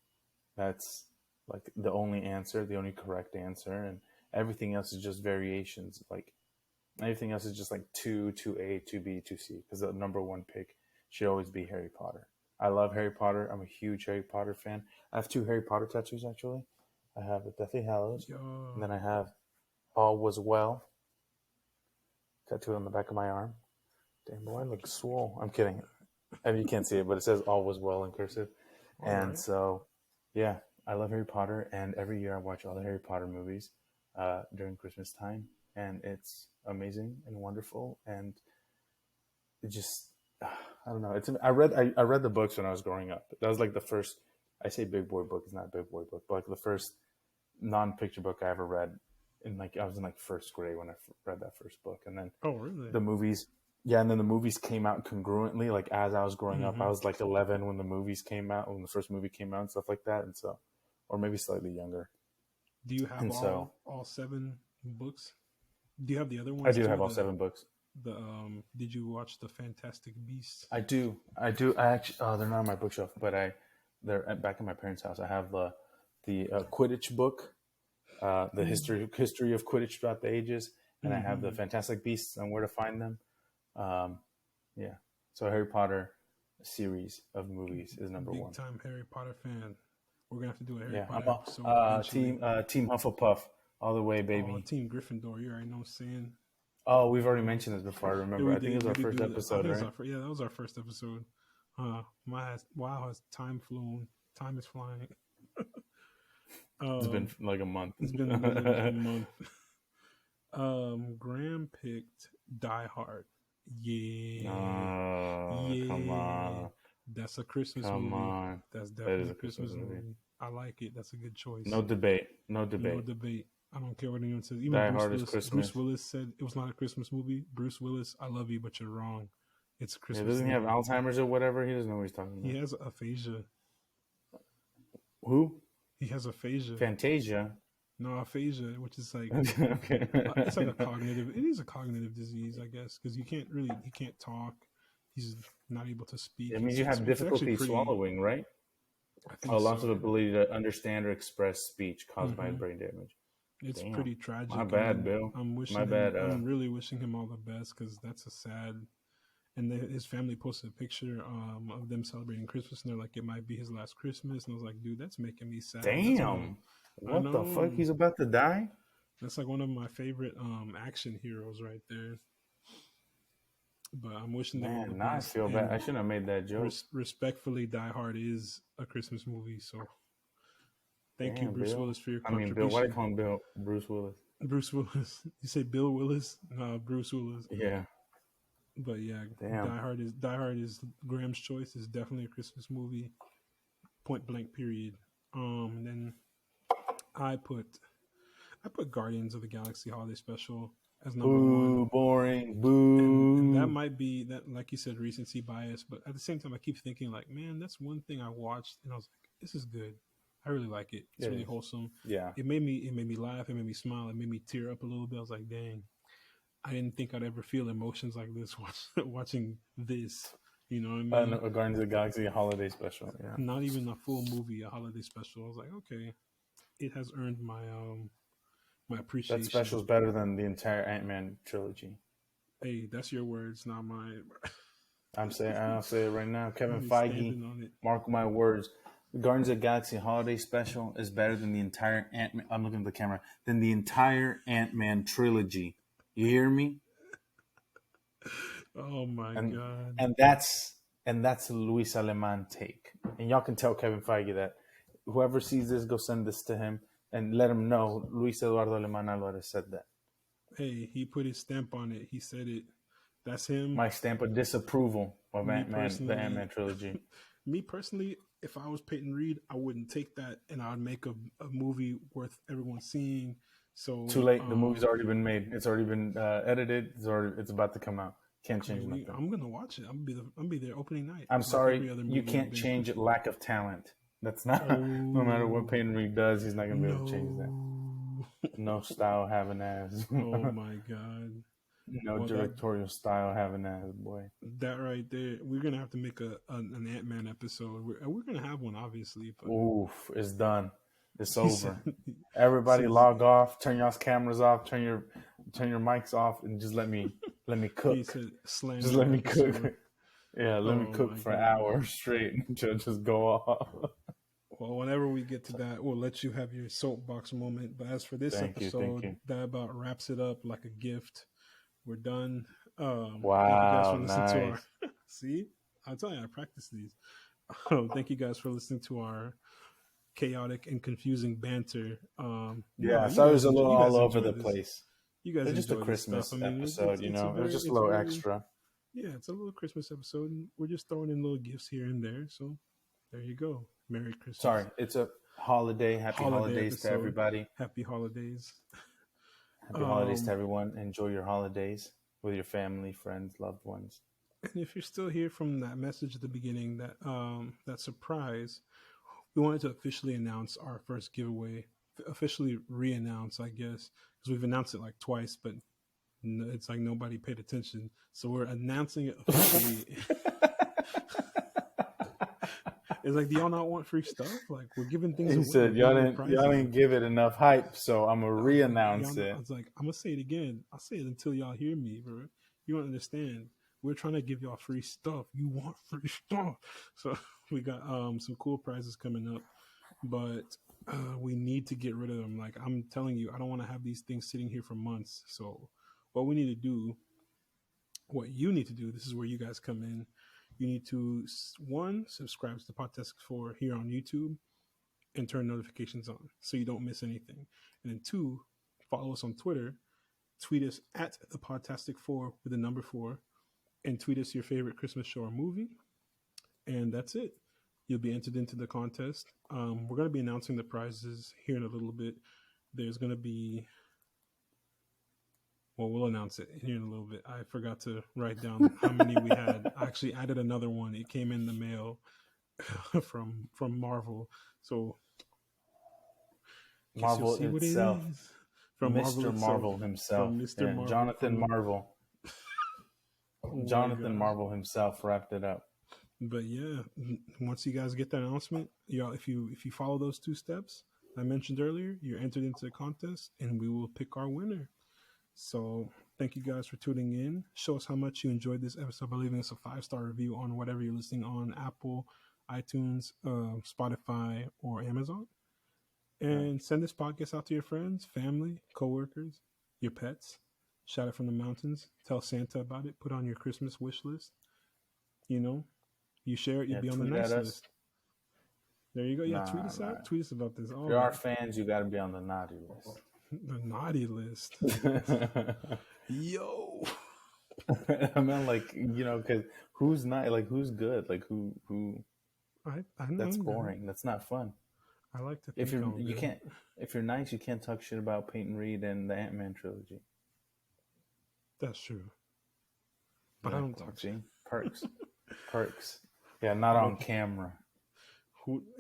Speaker 2: That's like the only answer, the only correct answer, and everything else is just variations. Like everything else is just like two A, two B, two C, because the number one pick should always be Harry Potter. I love Harry Potter. I'm a huge Harry Potter fan. I have two Harry Potter tattoos actually. I have the Deathly Hallows, and
Speaker 1: Yo,
Speaker 2: then I have All Was Well tattooed on the back of my arm. Damn boy, I look swole. I'm kidding. I mean, you can't see it, but it says All Was Well in cursive.
Speaker 1: all
Speaker 2: And
Speaker 1: right.
Speaker 2: so, yeah, I love Harry Potter, and every year I watch all the Harry Potter movies during Christmas time, and it's amazing and wonderful, and it just I don't know. I read the books when I was growing up. That was like the first. I say big boy book. It's not a big boy book, but like the first non-picture book I ever read. In like I was in like first grade when I read that first book, and then
Speaker 1: Oh, really?
Speaker 2: the movies. Yeah, and then the movies came out congruently. Like as I was growing up,
Speaker 1: Mm-hmm.
Speaker 2: I was like 11 when the movies came out, when the first movie came out, and stuff like that. And so, or maybe slightly younger.
Speaker 1: Do you have
Speaker 2: And so,
Speaker 1: all seven books? Do you have the other
Speaker 2: I
Speaker 1: ones
Speaker 2: do
Speaker 1: too?
Speaker 2: have all seven books.
Speaker 1: The Did you watch the Fantastic Beasts?
Speaker 2: I do. I do. I actually. Oh, they're not on my bookshelf, but they're back in my parents' house. I have the Quidditch book, the history of Quidditch throughout the ages, and I have the
Speaker 1: Mm-hmm.
Speaker 2: Fantastic Beasts and where to find them. Um, yeah. So Harry Potter series of movies is number
Speaker 1: Big
Speaker 2: one.
Speaker 1: time Harry Potter fan. We're gonna have to do a Harry
Speaker 2: Yeah, I'm
Speaker 1: Potter episode eventually.
Speaker 2: team Hufflepuff all the way,
Speaker 1: Oh,
Speaker 2: baby.
Speaker 1: Team Gryffindor. You already know what I'm saying.
Speaker 2: Oh, we've already mentioned this before. I
Speaker 1: Yeah,
Speaker 2: remember.
Speaker 1: we
Speaker 2: I think it
Speaker 1: did.
Speaker 2: was
Speaker 1: We
Speaker 2: our
Speaker 1: did
Speaker 2: first
Speaker 1: do that. I
Speaker 2: episode,
Speaker 1: think it's
Speaker 2: right?
Speaker 1: our yeah. That was our first episode. Wow, has time flown? Time is flying.
Speaker 2: It's been
Speaker 1: Um,
Speaker 2: like a month.
Speaker 1: it's been literally a month. Graham picked Die Hard. Yeah,
Speaker 2: Oh, come
Speaker 1: yeah.
Speaker 2: on.
Speaker 1: That's a Christmas
Speaker 2: Come
Speaker 1: movie.
Speaker 2: on.
Speaker 1: That's
Speaker 2: That is
Speaker 1: definitely
Speaker 2: a
Speaker 1: a
Speaker 2: Christmas
Speaker 1: Christmas
Speaker 2: movie.
Speaker 1: movie. I like it. That's a good choice.
Speaker 2: No debate. No
Speaker 1: No
Speaker 2: debate.
Speaker 1: debate. I don't care what anyone says. Even
Speaker 2: Die
Speaker 1: Bruce
Speaker 2: Hard is
Speaker 1: Willis. Bruce
Speaker 2: Christmas.
Speaker 1: Willis said it was not a Christmas movie. Bruce Willis, I love you, but you're wrong. It's a
Speaker 2: Yeah,
Speaker 1: Christmas
Speaker 2: doesn't he have
Speaker 1: movie.
Speaker 2: Alzheimer's or whatever? He doesn't know what he's talking
Speaker 1: He
Speaker 2: about.
Speaker 1: has aphasia.
Speaker 2: Who?
Speaker 1: He has aphasia.
Speaker 2: Fantasia.
Speaker 1: No, aphasia, which is like
Speaker 2: Okay.
Speaker 1: it's like a cognitive. It is a cognitive disease, I guess, because he can't talk. He's not able to speak.
Speaker 2: It means you have
Speaker 1: It's actually
Speaker 2: difficulty
Speaker 1: pretty.
Speaker 2: swallowing, right?
Speaker 1: I
Speaker 2: A
Speaker 1: think
Speaker 2: loss of
Speaker 1: so.
Speaker 2: ability to understand or express speech caused by
Speaker 1: Hmm.
Speaker 2: brain damage.
Speaker 1: It's
Speaker 2: Damn.
Speaker 1: pretty
Speaker 2: My
Speaker 1: tragic, and
Speaker 2: bad, Bill.
Speaker 1: I'm
Speaker 2: My
Speaker 1: wishing him.
Speaker 2: bad.
Speaker 1: I'm really wishing him all the best because that's a sad. And then his family posted a picture of them celebrating Christmas, and they're like, it might be his last Christmas. And I was like, dude, that's making me sad. That's one of
Speaker 2: Damn.
Speaker 1: I
Speaker 2: What the fuck?
Speaker 1: know
Speaker 2: He's about to die?
Speaker 1: that's like one of my favorite action heroes right there. But I'm wishing them all the
Speaker 2: Man, now I
Speaker 1: best.
Speaker 2: feel bad. I
Speaker 1: And
Speaker 2: shouldn't have made that joke.
Speaker 1: respectfully, Die Hard is a Christmas movie. So thank you,
Speaker 2: Damn,
Speaker 1: Bruce
Speaker 2: Bill.
Speaker 1: Willis, for your
Speaker 2: I mean, Bill. Why do you
Speaker 1: contribution.
Speaker 2: call him Bill? Bruce Willis.
Speaker 1: Bruce Willis. You say Bill Willis? No, Bruce Willis.
Speaker 2: Yeah.
Speaker 1: But yeah,
Speaker 2: Damn.
Speaker 1: Die Hard is Graham's choice. Is definitely a Christmas movie. Point blank. Period. And then I put Guardians of the Galaxy Holiday Special as number
Speaker 2: Boo,
Speaker 1: one.
Speaker 2: boring. Boo.
Speaker 1: And that might be that, like you said, recency bias. But at the same time, I keep thinking like, man, that's one thing I watched, and I was like, this is good. I really like it. It's really wholesome.
Speaker 2: Yeah.
Speaker 1: It made me laugh. It made me smile. It made me tear up a little bit. I was like, dang, I didn't think I'd ever feel emotions like this watching this. You know what I mean?
Speaker 2: A Guardians of the Galaxy holiday special. Yeah.
Speaker 1: Not even a full movie, a holiday special. I was like, okay, it has earned my my appreciation.
Speaker 2: That special is better than the entire Ant-Man trilogy.
Speaker 1: Hey, that's your words, not mine.
Speaker 2: I'll say it right now. Kevin
Speaker 1: He's
Speaker 2: Feige,
Speaker 1: standing on it.
Speaker 2: mark my words. The Guardians of the Galaxy holiday special is better than the entire Ant-Man. I'm looking at the camera. Than the entire Ant-Man trilogy. You hear me?
Speaker 1: Oh my god!
Speaker 2: And that's a Luis Aleman take. And y'all can tell Kevin Feige that. Whoever sees this, go send this to him and let him know Luis Eduardo Aleman Alvarez said that.
Speaker 1: Hey, he put his stamp on it. He said it. That's him.
Speaker 2: My stamp of disapproval of Ant-Man, the Ant-Man trilogy.
Speaker 1: Me personally, if I was Peyton Reed, I wouldn't take that, and I'd make a movie worth everyone seeing. So
Speaker 2: too late. The movie's already been made. It's already been edited. It's about to come out. Can't change nothing.
Speaker 1: I'm gonna watch it. I'm gonna be there opening night.
Speaker 2: I'm sorry, you can't change it. Lack of talent. That's not. No matter what Peyton Reed does, he's not gonna be able to change that. No style having ass.
Speaker 1: Oh my god.
Speaker 2: No directorial style having ass, boy.
Speaker 1: That right there. We're gonna have to make an Ant-Man episode. We're gonna have one, obviously. But
Speaker 2: oof, it's done. It's over. Everybody log off. Turn y'all's cameras off. Turn your mics off, and just let me cook. Just let me cook. Yeah, let me cook for hours straight until just go off.
Speaker 1: Well, whenever we get to that, we'll let you have your soapbox moment. But as for this episode, that about wraps it up like a gift. We're done.
Speaker 2: Wow, nice.
Speaker 1: See, I'll tell you, I practice these. Thank you guys for listening to our chaotic and confusing banter.
Speaker 2: Yeah, so it was a little all over the place.
Speaker 1: You guys,
Speaker 2: it's just a Christmas episode, you know. It was just a little extra.
Speaker 1: Yeah, it's a little Christmas episode. And we're just throwing in little gifts here and there. So there you go. Merry Christmas.
Speaker 2: Sorry, it's a holiday. Happy holidays episode. To everybody.
Speaker 1: Happy holidays.
Speaker 2: Happy holidays to everyone. Enjoy your holidays with your family, friends, loved ones.
Speaker 1: And if you're still here from that message at the beginning, that surprise, we wanted to officially announce our first giveaway. Officially re-announce, I guess, because we've announced it like twice, but it's like nobody paid attention. So we're announcing it officially. It's like, do y'all not want free stuff? Like, we're giving things.
Speaker 2: He said, y'all didn't give it enough hype, so I'm gonna re-announce it.
Speaker 1: I was like, I'm gonna say it again. I'll say it until y'all hear me, bro. You don't understand. We're trying to give y'all free stuff. You want free stuff, so we got some cool prizes coming up, but we need to get rid of them. Like I'm telling you, I don't want to have these things sitting here for months. So what we need to do, what you need to do, this is where you guys come in. You need to, one, subscribe to the Podtastic 4 here on YouTube and turn notifications on so you don't miss anything. And then two, follow us on Twitter. Tweet us at the Podtastic 4 with the number 4 and tweet us your favorite Christmas show or movie. And that's it. You'll be entered into the contest. We're going to be announcing the prizes here in a little bit. There's going to be... Well, we'll announce it here in a little bit. I forgot to write down how many we had. I actually added another one. It came in the mail from Marvel. So
Speaker 2: Marvel itself.
Speaker 1: From
Speaker 2: Mr. Marvel himself.
Speaker 1: From Mr. Marvel.
Speaker 2: Jonathan Marvel. Jonathan Marvel himself wrapped it up.
Speaker 1: But yeah, once you guys get that announcement, y'all, if you follow those 2 steps I mentioned earlier, you're entered into the contest and we will pick our winner. So Thank you guys for tuning in. Show us how much you enjoyed this episode by leaving us a 5-star review on whatever you're listening on: Apple, iTunes, Spotify, or Amazon. And send this podcast out to your friends, family, coworkers, your pets. Shout it from the mountains. Tell Santa about it. Put on your Christmas wish list. You share it, you'll be on the
Speaker 2: tweet at
Speaker 1: nice
Speaker 2: us.
Speaker 1: list. There you go. Yeah, tweet us
Speaker 2: Nah.
Speaker 1: out. Tweet us about this.
Speaker 2: If you're our fans, you got to be on the naughty list.
Speaker 1: The naughty list. Yo.
Speaker 2: I mean, because who's not, who's good? Who
Speaker 1: I
Speaker 2: that's boring. That's not fun.
Speaker 1: I like to think
Speaker 2: if you're nice, you can't talk shit about Peyton Reed and the Ant-Man trilogy.
Speaker 1: That's true. But I don't talk
Speaker 2: shit. Perks. Yeah, not on camera.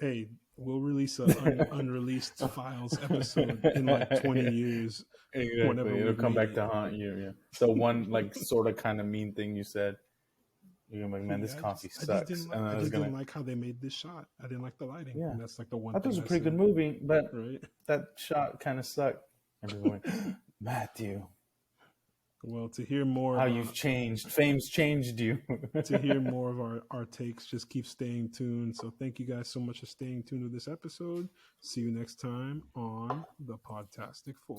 Speaker 1: Hey, we'll release an unreleased files episode in 20 years.
Speaker 2: Exactly. It'll come back to haunt you. Yeah. So one sort of kind of mean thing you said, you're gonna be like, man, this coffee sucks.
Speaker 1: I just didn't like how they made this shot. I didn't like the lighting.
Speaker 2: Yeah.
Speaker 1: And that's the one
Speaker 2: I thought it was a pretty good movie, but
Speaker 1: right?
Speaker 2: That shot kind of sucked. And just went, Matthew.
Speaker 1: Well, to hear more
Speaker 2: how you've changed, fame's changed you.
Speaker 1: To hear more of our takes, just keep staying tuned. So thank you guys so much for staying tuned with this episode. See you next time on the Podtastic 4.